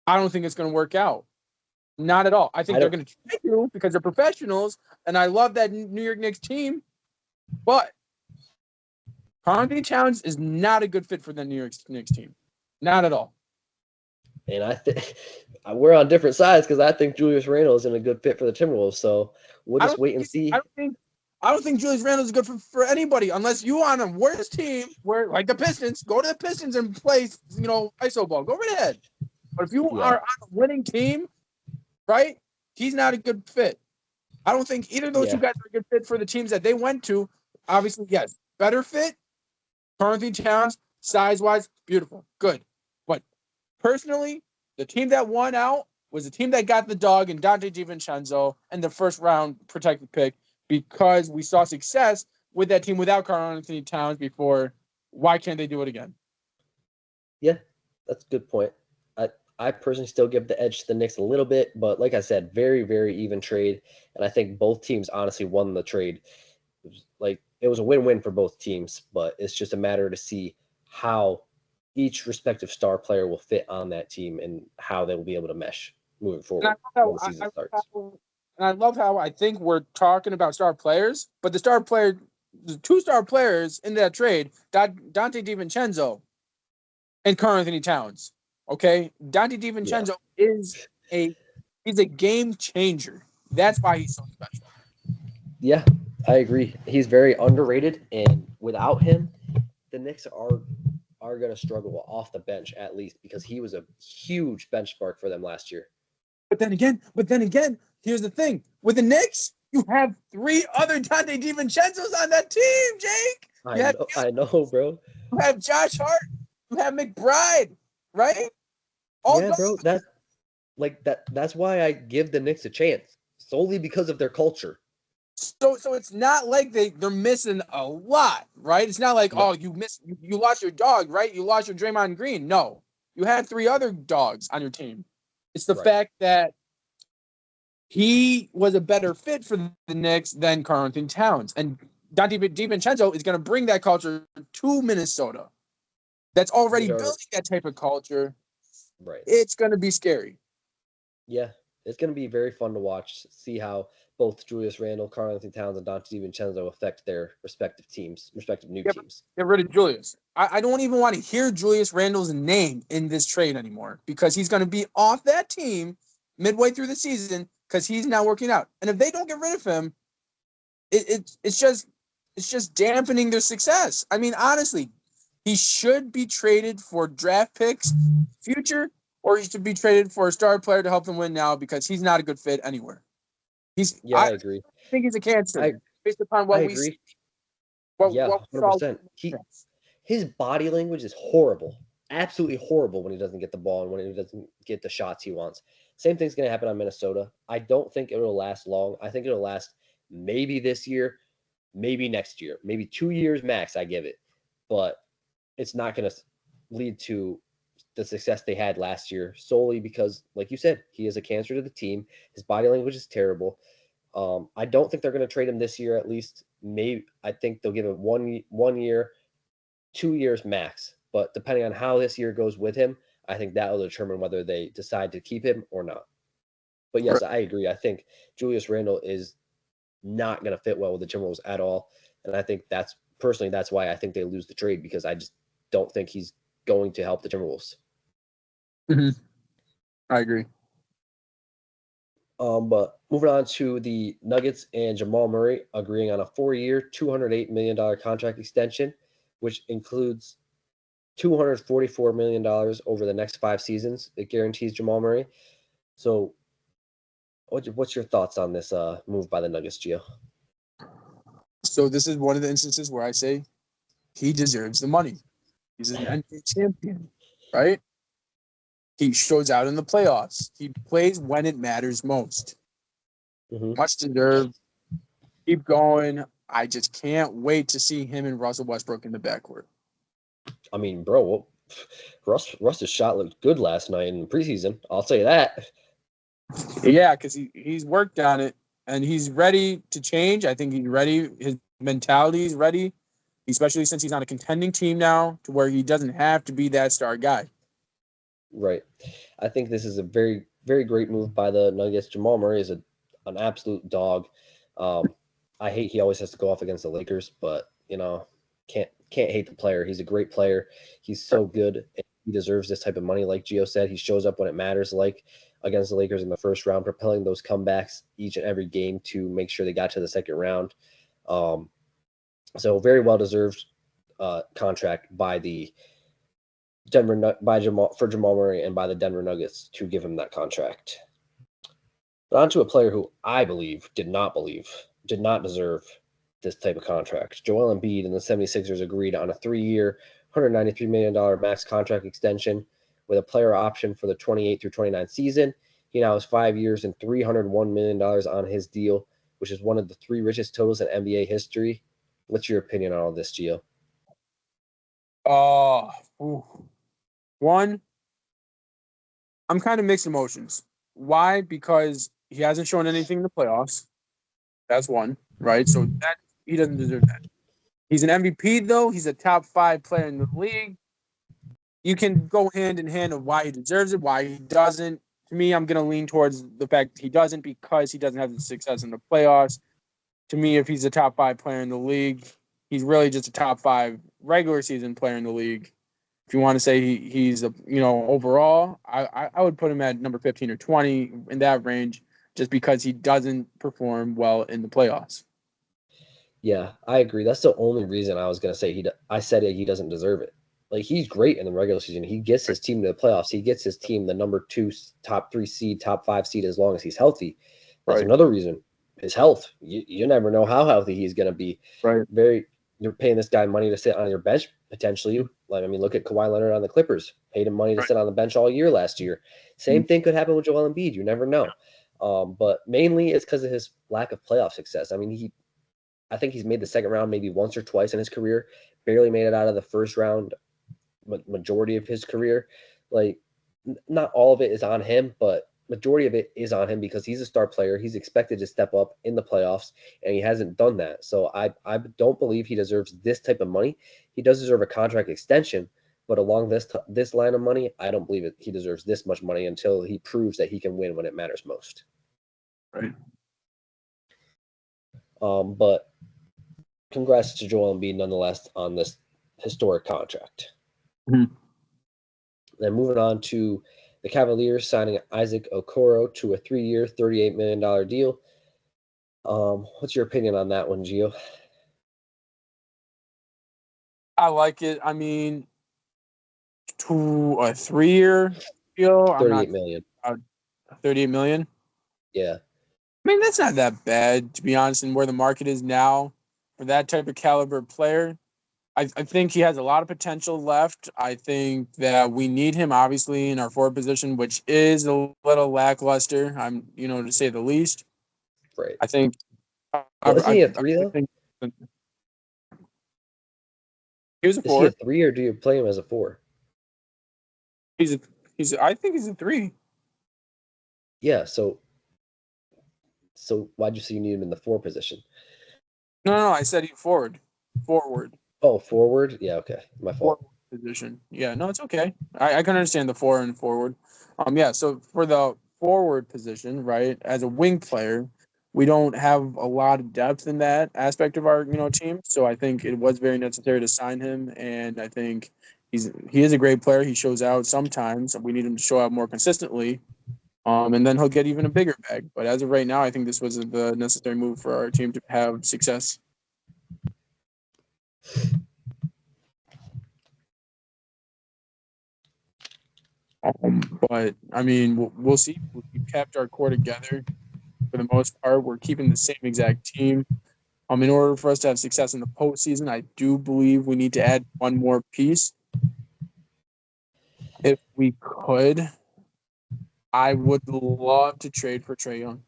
I don't think it's going to work out. Not at all. I think they're going to try to because they're professionals, and I love that New York Knicks team. But Karl Anthony Towns is not a good fit for the New York Knicks team. Not at all. And I think we're on different sides because I think Julius Randle isn't a good fit for the Timberwolves. So we'll just wait and see. I don't think Julius Randle is good for anybody unless you on a worst team where like the Pistons, go to the Pistons and play, iso ball. Go right ahead. But if you are on a winning team, right, he's not a good fit. I don't think either of those two guys are a good fit for the teams that they went to. Obviously, yes, better fit. Karl Anthony Towns, size-wise, beautiful, good. But personally, the team that won out was the team that got the dog in Dante DiVincenzo and the first round protected pick because we saw success with that team without Karl Anthony Towns before. Why can't they do it again? Yeah, that's a good point. I personally still give the edge to the Knicks a little bit, but like I said, very, very even trade. And I think both teams honestly won the trade. It was a win-win for both teams, but it's just a matter to see how each respective star player will fit on that team and how they will be able to mesh moving forward when the season starts. And I love how I think we're talking about star players, but the two star players in that trade, Dante DiVincenzo and Karl Anthony Towns. Okay, Dante DiVincenzo is he's a game changer. That's why he's so special. Yeah, I agree. He's very underrated, and without him, the Knicks are going to struggle off the bench at least because he was a huge benchmark for them last year. But then again, here's the thing: with the Knicks, you have 3 other Dante DiVincenzos on that team, Jake. I know, bro. You have Josh Hart. You have McBride. Right? Bro. That's why I give the Knicks a chance solely because of their culture. So it's not like they're missing a lot, right? It's not like you lost your dog, right? You lost your Draymond Green. No, you had 3 other dogs on your team. It's the fact that he was a better fit for the Knicks than Karl Anthony Towns, and Dante DiVincenzo is going to bring that culture to Minnesota. That's already building that type of culture. Right. It's going to be scary. Yeah, it's going to be very fun to watch, see how both Julius Randle, Karl Anthony Towns, and Dante DiVincenzo affect their respective teams, new teams. Get rid of Julius. I don't even want to hear Julius Randle's name in this trade anymore because he's going to be off that team midway through the season because he's not working out. And if they don't get rid of him, it's just dampening their success. I mean, honestly, he should be traded for draft picks future, or he should be traded for a star player to help them win now because he's not a good fit anywhere. I agree. I think he's a cancer based upon what we see. 100%. His body language is horrible, absolutely horrible when he doesn't get the ball and when he doesn't get the shots he wants. Same thing's going to happen on Minnesota. I don't think it'll last long. I think it'll last maybe this year, maybe next year, maybe 2 years max. I give it, but it's not going to lead to the success they had last year solely because, like you said, he is a cancer to the team. His body language is terrible. I don't think they're going to trade him this year. At least, maybe I think they'll give him 1 year, 2 years max. But depending on how this year goes with him, I think that will determine whether they decide to keep him or not. But yes, I agree. I think Julius Randle is not going to fit well with the Timberwolves at all. And I think that's why I think they lose the trade, because I just don't think he's going to help the Timberwolves. Mm-hmm. I agree. But moving on to the Nuggets and Jamal Murray agreeing on a 4-year, $208 million contract extension, which includes $244 million over the next 5 seasons. It guarantees Jamal Murray. So what's your thoughts on this move by the Nuggets, Gio? So this is one of the instances where I say he deserves the money. He's an NBA champion, right? He shows out in the playoffs. He plays when it matters most. Mm-hmm. Much deserved. Keep going. I just can't wait to see him and Russell Westbrook in the backcourt. I mean, bro, Russ's shot looked good last night in the preseason. I'll say that. Yeah, because he's worked on it, and he's ready to change. I think he's ready. His mentality is ready, especially since he's on a contending team now, to where he doesn't have to be that star guy. Right. I think this is a very, very great move by the Nuggets. Jamal Murray is an absolute dog. I hate he always has to go off against the Lakers, but can't hate the player. He's a great player. He's so good. And he deserves this type of money. Like Gio said, he shows up when it matters, like against the Lakers in the first round, propelling those comebacks each and every game to make sure they got to the second round. So very well deserved contract by the Jamal Murray and by the Denver Nuggets to give him that contract. But on to a player who I believe did not deserve this type of contract. Joel Embiid and the 76ers agreed on a 3-year, $193 million max contract extension with a player option for the 28 through 29 season. He now has 5 years and $301 million on his deal, which is one of the 3 richest totals in NBA history. What's your opinion on all this, Gio? One, I'm kind of mixed emotions. Why? Because he hasn't shown anything in the playoffs. That's one, right? So that he doesn't deserve that. He's an MVP, though. He's a top 5 player in the league. You can go hand in hand of why he deserves it, why he doesn't. To me, I'm going to lean towards the fact he doesn't, because he doesn't have the success in the playoffs. To me, if he's a top 5 player in the league, he's really just a top 5 regular season player in the league. If you want to say he's a overall, I would put him at number 15 or 20 in that range, just because he doesn't perform well in the playoffs. Yeah, I agree. That's the only reason I was going to say I said he doesn't deserve it. Like, he's great in the regular season. He gets his team to the playoffs. He gets his team the number 2, top 3 seed, top 5 seed as long as he's healthy. That's another reason. His health. You never know how healthy he's going to be. Right. You're paying this guy money to sit on your bench potentially. Like, I mean, look at Kawhi Leonard on the Clippers. Paid him money to sit on the bench all year last year. Same thing could happen with Joel Embiid. You never know. But mainly it's because of his lack of playoff success. I mean, I think he's made the second round maybe once or twice in his career. Barely made it out of the first round majority of his career. Like, not all of it is on him, but majority of it is on him because he's a star player. He's expected to step up in the playoffs, and he hasn't done that. So I don't believe he deserves this type of money. He does deserve a contract extension, but along this line of money, I don't believe he deserves this much money until he proves that he can win when it matters most. Right. But congrats to Joel Embiid nonetheless on this historic contract. Mm-hmm. Then moving on to the Cavaliers signing Isaac Okoro to a 3-year, $38 million deal. What's your opinion on that one, Gio? I like it. I mean, to a 3-year deal, $38 million. $38 million? Yeah. I mean, that's not that bad, to be honest, and where the market is now for that type of caliber player. I think he has a lot of potential left. I think that we need him, obviously, in our forward position, which is a little lackluster, to say the least. Right. I think. Isn't he a 3, though? He was a 4. Is he a 3, or do you play him as a 4? I think he's a 3. Yeah, so why'd you say you need him in the 4 position? No, I said forward. Oh, forward? Yeah, okay. My fault. Forward position. Yeah, no, it's okay. I can understand the 4 and forward. Yeah, so for the forward position, right, as a wing player, we don't have a lot of depth in that aspect of our team. So I think it was very necessary to sign him, and I think he is a great player. He shows out sometimes. We need him to show out more consistently, and then he'll get even a bigger bag. But as of right now, I think this was the necessary move for our team to have success. But I mean, we'll see. We've kept our core together for the most part. We're keeping the same exact team. In order for us to have success in the postseason, I do believe we need to add one more piece. If we could, I would love to trade for Trae Young.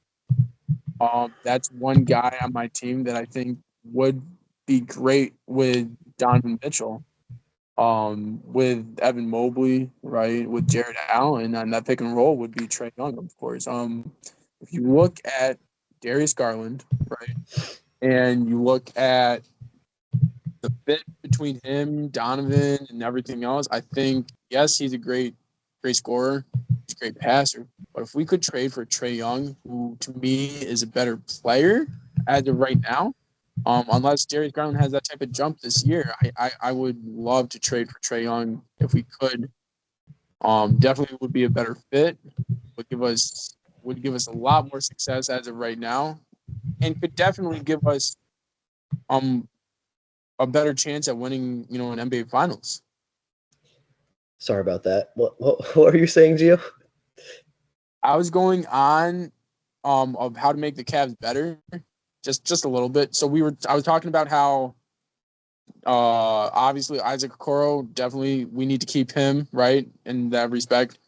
That's one guy on my team that I think would be great with Donovan Mitchell. With Evan Mobley, right, with Jared Allen, and that pick and roll would be Trae Young, of course. If you look at Darius Garland, right, and you look at the fit between him, Donovan, and everything else, I think, yes, he's a great scorer, he's a great passer. But if we could trade for Trae Young, who to me is a better player as of right now, unless Darius Garland has that type of jump this year, I would love to trade for Trae Young if we could. Definitely would be a better fit. Would give us a lot more success as of right now, and could definitely give us a better chance at winning an NBA Finals. Sorry about that. What are you saying, Gio? I was going on of how to make the Cavs better. Just a little bit. So I was talking about how obviously Isaac Okoro, definitely we need to keep him, right, in that respect.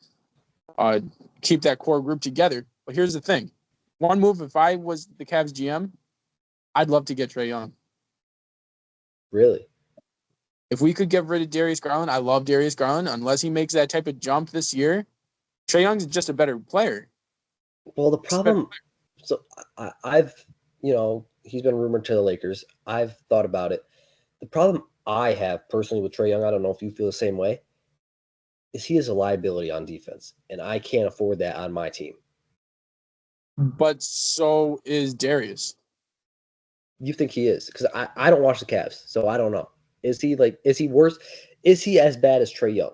Keep that core group together. But here's the thing. One move, if I was the Cavs GM, I'd love to get Trae Young. Really? If we could get rid of Darius Garland, I love Darius Garland. Unless he makes that type of jump this year, Trae Young's just a better player. Well, the problem, so I've, he's been rumored to the Lakers. I've thought about it. The problem I have personally with Trae Young, I don't know if you feel the same way, is he is a liability on defense, and I can't afford that on my team. But so is Darius. You think he is? Because I don't watch the Cavs, so I don't know. Is he worse? Is he as bad as Trae Young?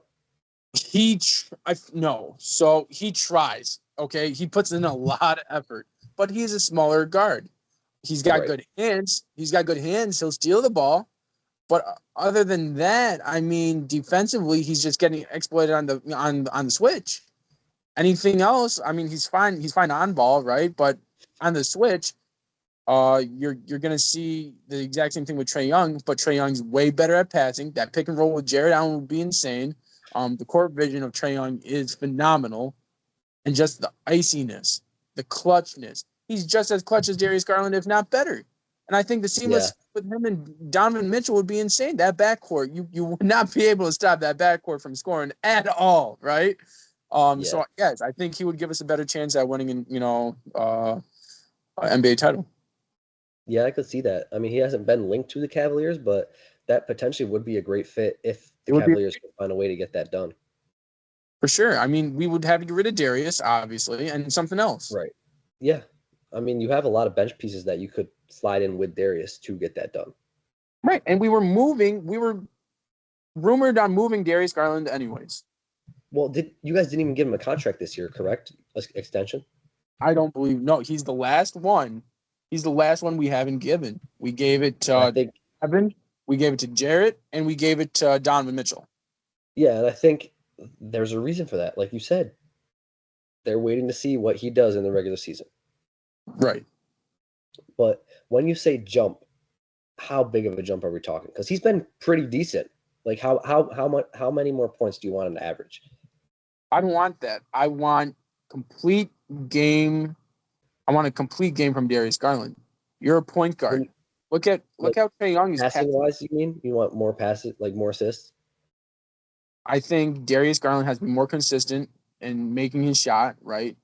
No. So he tries. Okay, he puts in a lot of effort, but he's a smaller guard. He's got good hands. He'll steal the ball, but other than that, I mean, defensively, he's just getting exploited on the switch. Anything else? I mean, he's fine. He's fine on ball, right? But on the switch, you're gonna see the exact same thing with Trae Young, but Trae Young's way better at passing. That pick and roll with Jared Allen would be insane. The court vision of Trae Young is phenomenal, and just the iciness, the clutchness. He's just as clutch as Darius Garland, if not better. And I think the seamless with him and Donovan Mitchell would be insane. That backcourt, you would not be able to stop that backcourt from scoring at all, right? So yes, I think he would give us a better chance at winning an NBA title. Yeah, I could see that. I mean, he hasn't been linked to the Cavaliers, but that potentially would be a great fit if the Cavaliers could find a way to get that done. For sure. I mean, we would have to get rid of Darius, obviously, and something else. Right. Yeah. I mean, you have a lot of bench pieces that you could slide in with Darius to get that done. Right. And we were rumored on moving Darius Garland anyways. Well, you guys didn't even give him a contract this year, correct? Extension? I don't believe. No, he's the last one. He's the last one we haven't given. We gave it to Evan, we gave it to Jarrett, and we gave it to Donovan Mitchell. Yeah, and I think there's a reason for that. Like you said, they're waiting to see what he does in the regular season. Right. But when you say jump, how big of a jump are we talking? Because he's been pretty decent. Like how many more points do you want him to average? I don't want that. I want complete game. I want a complete game from Darius Garland. You're a point guard. Look how Trae Young is passing wise. You mean you want more passes, like more assists? I think Darius Garland has been more consistent in making his shot. Right.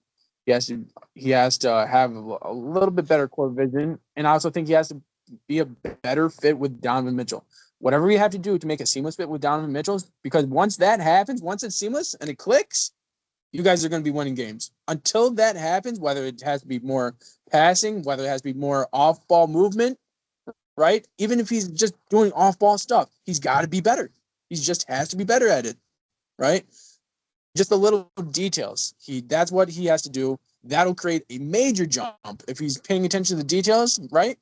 He has to have a little bit better court vision, and I also think he has to be a better fit with Donovan Mitchell. Whatever we have to do to make a seamless fit with Donovan Mitchell, because once that happens, once it's seamless and it clicks, you guys are going to be winning games. Until that happens, whether it has to be more passing, whether it has to be more off-ball movement, right? Even if he's just doing off-ball stuff, he's got to be better. He just has to be better at it, right? Just the little details. That's what he has to do. That'll create a major jump if he's paying attention to the details, right?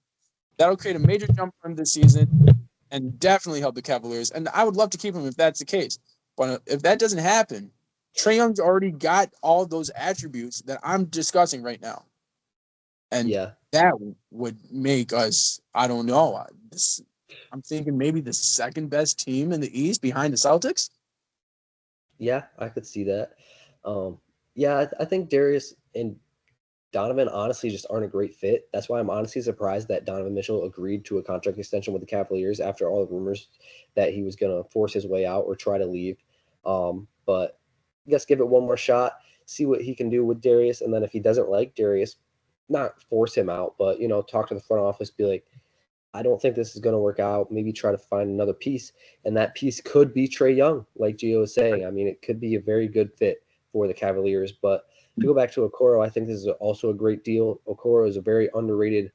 That'll create a major jump for him this season and definitely help the Cavaliers. And I would love to keep him if that's the case. But if that doesn't happen, Trae Young's already got all those attributes that I'm discussing right now. And that would make us, I don't know, I'm thinking maybe the second best team in the East behind the Celtics. Yeah, I could see that. I think Darius and Donovan honestly just aren't a great fit. That's why I'm honestly surprised that Donovan Mitchell agreed to a contract extension with the Cavaliers after all the rumors that he was going to force his way out or try to leave. But I guess give it one more shot, see what he can do with Darius. And then if he doesn't like Darius, not force him out, but, talk to the front office, be like, I don't think this is going to work out. Maybe try to find another piece. And that piece could be Trae Young, like Gio was saying. I mean, it could be a very good fit for the Cavaliers. But to go back to Okoro, I think this is also a great deal. Okoro is a very underrated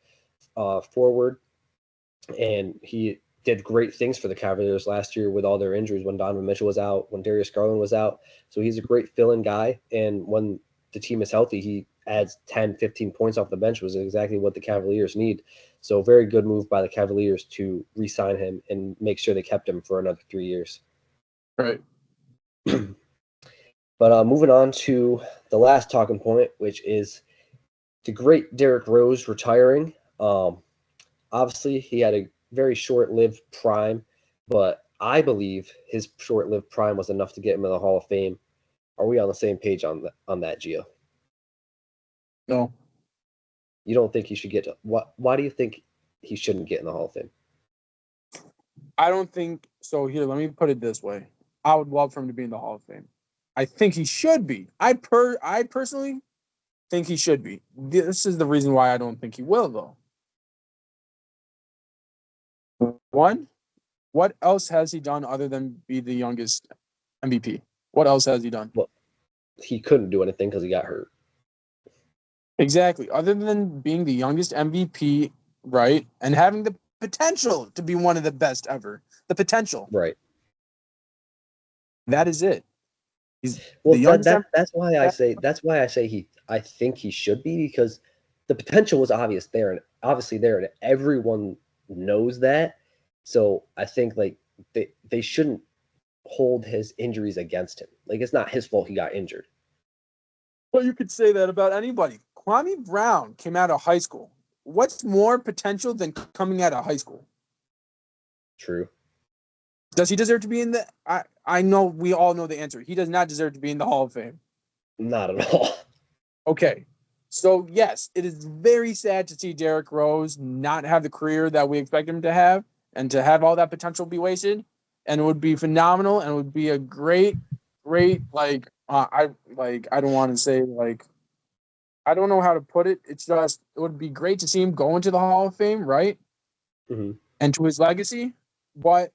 forward, and he did great things for the Cavaliers last year with all their injuries when Donovan Mitchell was out, when Darius Garland was out. So he's a great fill-in guy, and when the team is healthy, he adds 10, 15 points off the bench, was exactly what the Cavaliers need. So very good move by the Cavaliers to re-sign him and make sure they kept him for another 3 years. Right. But moving on to the last talking point, which is the great Derrick Rose retiring. Obviously, he had a very short-lived prime, but I believe his short-lived prime was enough to get him in the Hall of Fame. Are we on the same page on that, Gio? No. You don't think he should get to why do you think he shouldn't get in the Hall of Fame? I don't think so. Here, let me put it this way. I would love for him to be in the Hall of Fame. I think he should be. I personally think he should be. This is the reason why I don't think he will, though. One, what else has he done other than be the youngest MVP? What else has he done? Well, he couldn't do anything because he got hurt. Exactly. Other than being the youngest MVP, right, and having the potential to be one of the best ever. The potential. Right. That is it. That's why I say I think he should be, because the potential was obviously there, and everyone knows that. So I think like they shouldn't hold his injuries against him. Like, it's not his fault he got injured. Well, you could say that about anybody. Kwame Brown came out of high school. What's more potential than coming out of high school? True. Does he deserve to be in the? I know we all know the answer. He does not deserve to be in the Hall of Fame. Not at all. Okay. So, yes, it is very sad to see Derrick Rose not have the career that we expect him to have and to have all that potential be wasted. And it would be phenomenal, and it would be a great, I don't want to say, I don't know how to put it. It's just, it would be great to see him go into the Hall of Fame, right? Mm-hmm. And to his legacy, but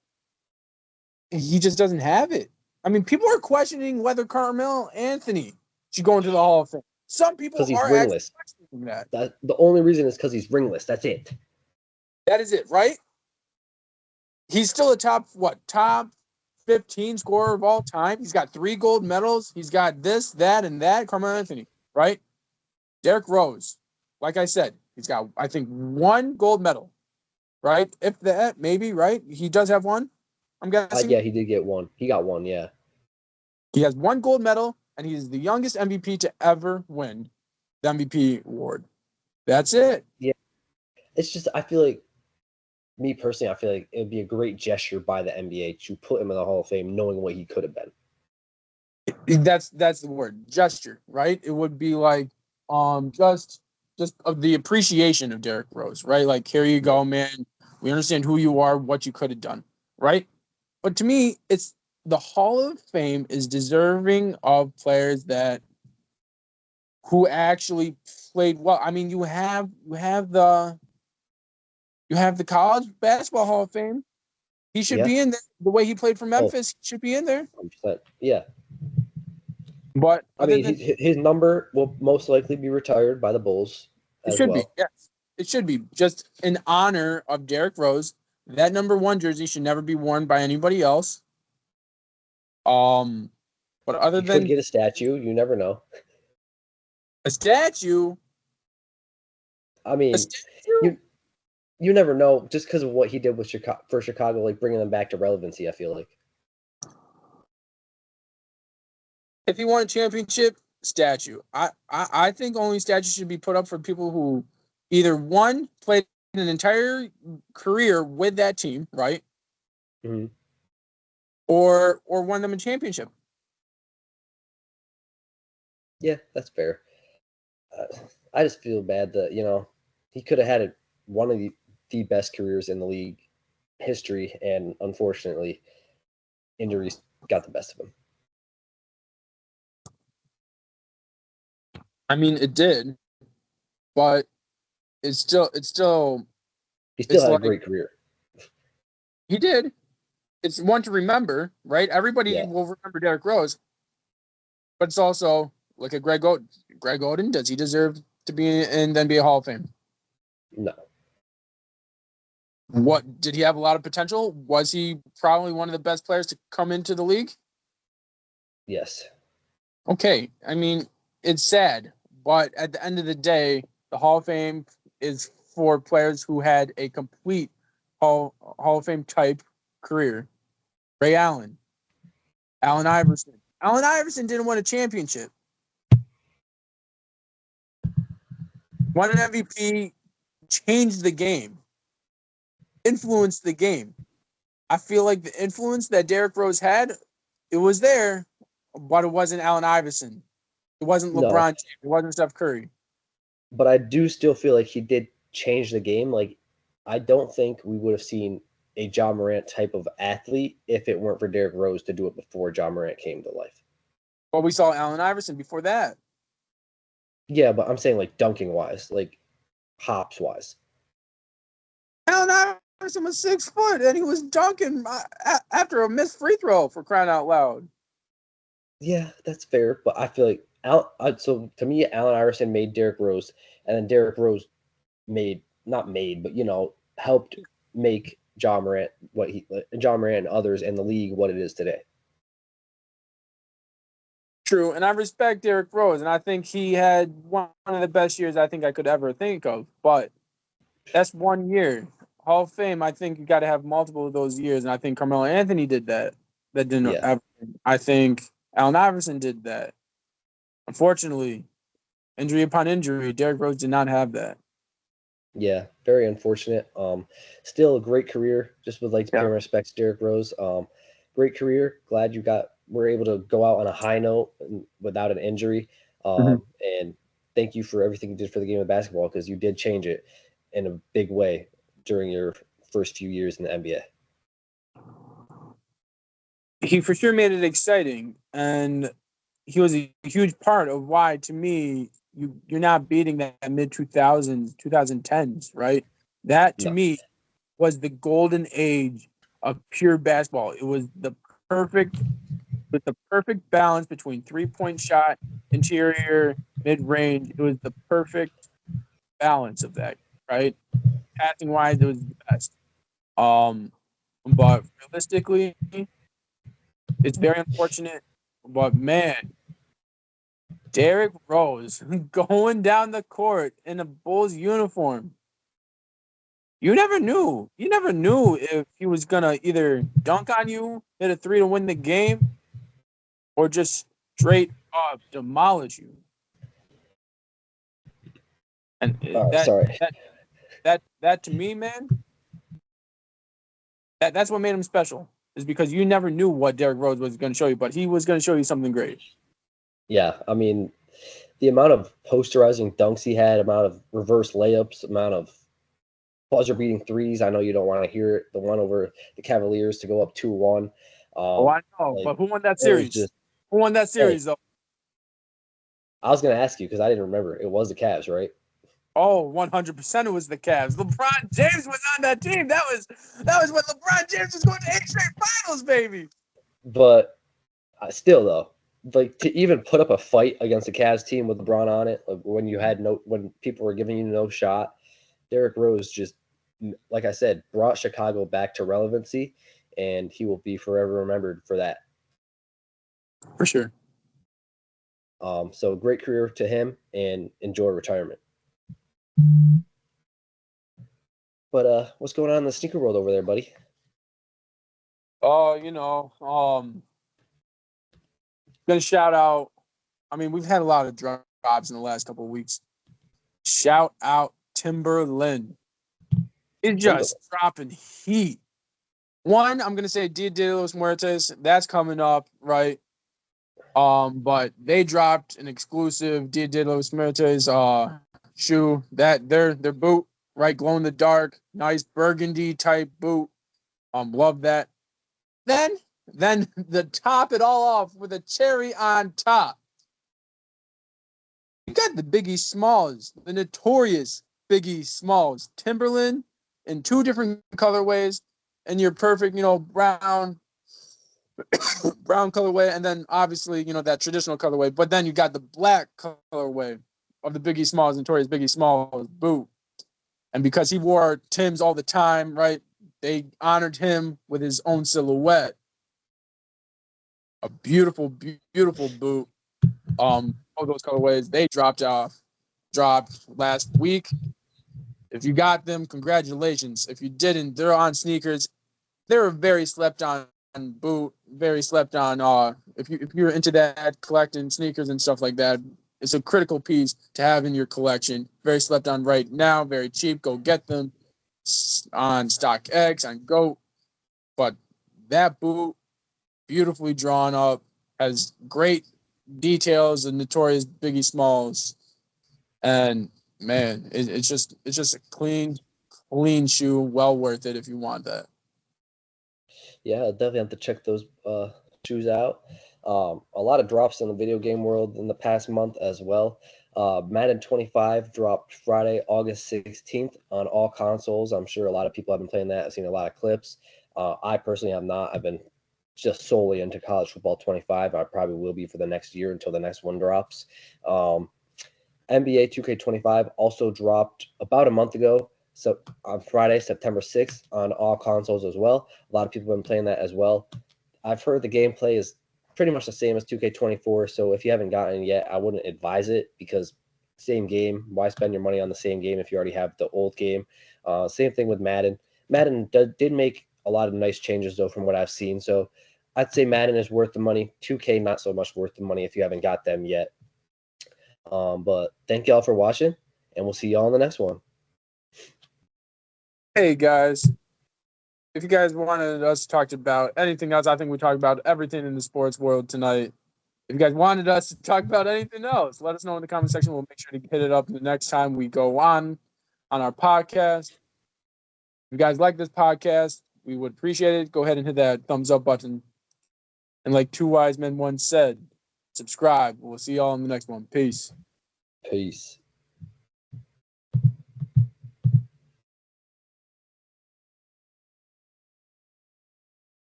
he just doesn't have it. I mean, people are questioning whether Carmelo Anthony should go into the Hall of Fame. Some people are ringless. questioning that. The only reason is because he's ringless. That's it. That is it, right? He's still a top 15 scorer of all time. He's got 3 gold medals. He's got this, that, and that. Carmelo Anthony, right? Derrick Rose, like I said, he's got, I think, 1 gold medal, right? If that, maybe, right? He does have 1, I'm guessing. Yeah, he did get 1. He got 1, yeah. He has 1 gold medal, and he's the youngest MVP to ever win the MVP award. That's it. Yeah. It's just, I feel like, me personally, I feel like it would be a great gesture by the NBA to put him in the Hall of Fame knowing what he could have been. That's the word, gesture, right? It would be like just of the appreciation of Derrick Rose, right? Like, here you go, man. We understand who you are, what you could have done, right? But to me, it's the Hall of Fame is deserving of players who actually played well. I mean, you have the College Basketball Hall of Fame. He should be in there. The way he played for Memphis, he should be in there. 100%. Yeah. But I other mean, than his number will most likely be retired by the Bulls it as should be, well. yes, it should be just in honor of Derrick Rose. That number 1 jersey should never be worn by anybody else. But other He could than get a statue. You never know. a statue, I a mean, statue. you you never know just because of what he did with Chicago, like bringing them back to relevancy. I feel like. If he won a championship, statue. I think only statues should be put up for people who either one played an entire career with that team, right, Mm-hmm. or won them a championship. Yeah, that's fair. Uh, I just feel bad that he could have had one of the best careers in the league history, and unfortunately, injuries got the best of him. I mean, it did, but it's He still it's had a like great career. he did. It's one to remember, right? Everybody Yeah, will remember Derrick Rose, but it's also look at Greg Oden. Greg Oden, does he deserve to be in the NBA Hall of Fame? no, What did he have a lot of potential? Was he probably one of the best players to come into the league? yes, Okay, I mean, it's sad, but at the end of the day, the Hall of Fame is for players who had a complete Hall of Fame type career. Ray Allen, Allen Iverson. Allen Iverson didn't win a championship. Won an MVP, changed the game, influenced the game. I feel like the influence that Derrick Rose had, it was there, but it wasn't Allen Iverson. It wasn't no. LeBron James. It wasn't Steph Curry. But I do still feel like he did change the game. Like, I don't think we would have seen a John Morant type of athlete if it weren't for Derrick Rose to do it before John Morant came to life. But we saw Allen Iverson before that. Yeah, but I'm saying like dunking wise, like hops wise. Allen Iverson was 6 foot and he was dunking after a missed free throw, for crying out loud. Yeah, that's fair. But I feel like so to me, Allen Iverson made Derrick Rose, and then Derrick Rose not made, but helped make John Morant and others in the league what it is today. True, and I respect Derrick Rose, and I think he had one of the best years I think I could ever think of. But that's 1 year. Hall of Fame, I think you got to have multiple of those years, and I think Carmelo Anthony did that. That didn't Yeah. ever. I think Allen Iverson did that. Unfortunately, injury upon injury, Derrick Rose did not have that. Yeah, very unfortunate. Still a great career. Just would like to pay my respects to Derrick Rose. Great career. Glad were able to go out on a high note without an injury. And thank you for everything you did for the game of basketball, because you did change it in a big way during your first few years in the NBA. He for sure made it exciting, and he was a huge part of why, to me, you're not beating that mid 2000s, 2010s, right? That to me was the golden age of pure basketball. It was the perfect balance between 3-point shot, interior, mid range. It was the perfect balance of that, right? Passing wise, it was the best. But realistically, it's very unfortunate. But man, Derrick Rose going down the court in a Bulls uniform. You never knew. You never knew if he was gonna either dunk on you, hit a three to win the game, or just straight up demolish you. And that to me, man, that's what made him special. Is because you never knew what Derrick Rose was going to show you, but he was going to show you something great. Yeah, I mean, the amount of posterizing dunks he had, amount of reverse layups, amount of buzzer-beating threes. I know you don't want to hear it. The one over the Cavaliers to go up 2-1. I know, but who won that series? Who won that series, though? I was going to ask you because I didn't remember. It was the Cavs, right? Oh, 100% it was the Cavs. LeBron James was on that team. That was when LeBron James was going to 8 straight finals, baby. But still, though, like to even put up a fight against the Cavs team with LeBron on it, like when people were giving you no shot, Derrick Rose just, like I said, brought Chicago back to relevancy, and he will be forever remembered for that. For sure. So great career to him, and enjoy retirement. But what's going on in the sneaker world over there, buddy? Gonna shout out. I mean, we've had a lot of drops in the last couple of weeks. Shout out Timberland. It's just dropping heat. One, I'm gonna say Dia de los Muertos. That's coming up, right? But they dropped an exclusive Dia de los Muertos shoe. That their boot, right? Glow in the dark, nice burgundy type boot. Love that. Then to top it all off with a cherry on top, you got the Biggie Smalls, the notorious Biggie Smalls, Timberland in 2 different colorways, and your perfect, brown colorway, and then obviously, that traditional colorway. But then you got the black colorway of the Biggie Smalls, notorious Biggie Smalls boot. And because he wore Timbs all the time, right, they honored him with his own silhouette. A beautiful, beautiful boot. All those colorways, they dropped last week. If you got them, congratulations. If you didn't, they're on sneakers. They're a very slept on boot, very slept on. If you're into that, collecting sneakers and stuff like that, it's a critical piece to have in your collection. Very slept on right now, very cheap. Go get them on StockX, on GOAT. But that boot, beautifully drawn up, has great details of notorious Biggie Smalls, and man, it's just a clean shoe, well worth it if you want that. Yeah, I'll definitely have to check those shoes out. A lot of drops in the video game world in the past month as well. Madden 25 dropped Friday, August 16th on all consoles. I'm sure a lot of people have been playing that. I've seen a lot of clips. I personally have not. I've been just solely into college football 25. I probably will be for the next year until the next one drops. NBA 2K25 also dropped about a month ago, so on Friday, September 6th, on all consoles as well. A lot of people have been playing that as well. I've heard the gameplay is pretty much the same as 2K24, so if you haven't gotten it yet, I wouldn't advise it, because same game. Why spend your money on the same game if you already have the old game? Same thing with Madden. Madden did make a lot of nice changes, though, from what I've seen, so I'd say Madden is worth the money. 2K, not so much worth the money if you haven't got them yet. But thank y'all for watching, and we'll see y'all in the next one. Hey, guys. If you guys wanted us to talk about anything else, I think we talked about everything in the sports world tonight. If you guys wanted us to talk about anything else, let us know in the comment section. We'll make sure to hit it up the next time we go on our podcast. If you guys like this podcast, we would appreciate it. Go ahead and hit that thumbs up button. And like 2 wise men once said, subscribe. We'll see y'all in the next one. Peace. Peace.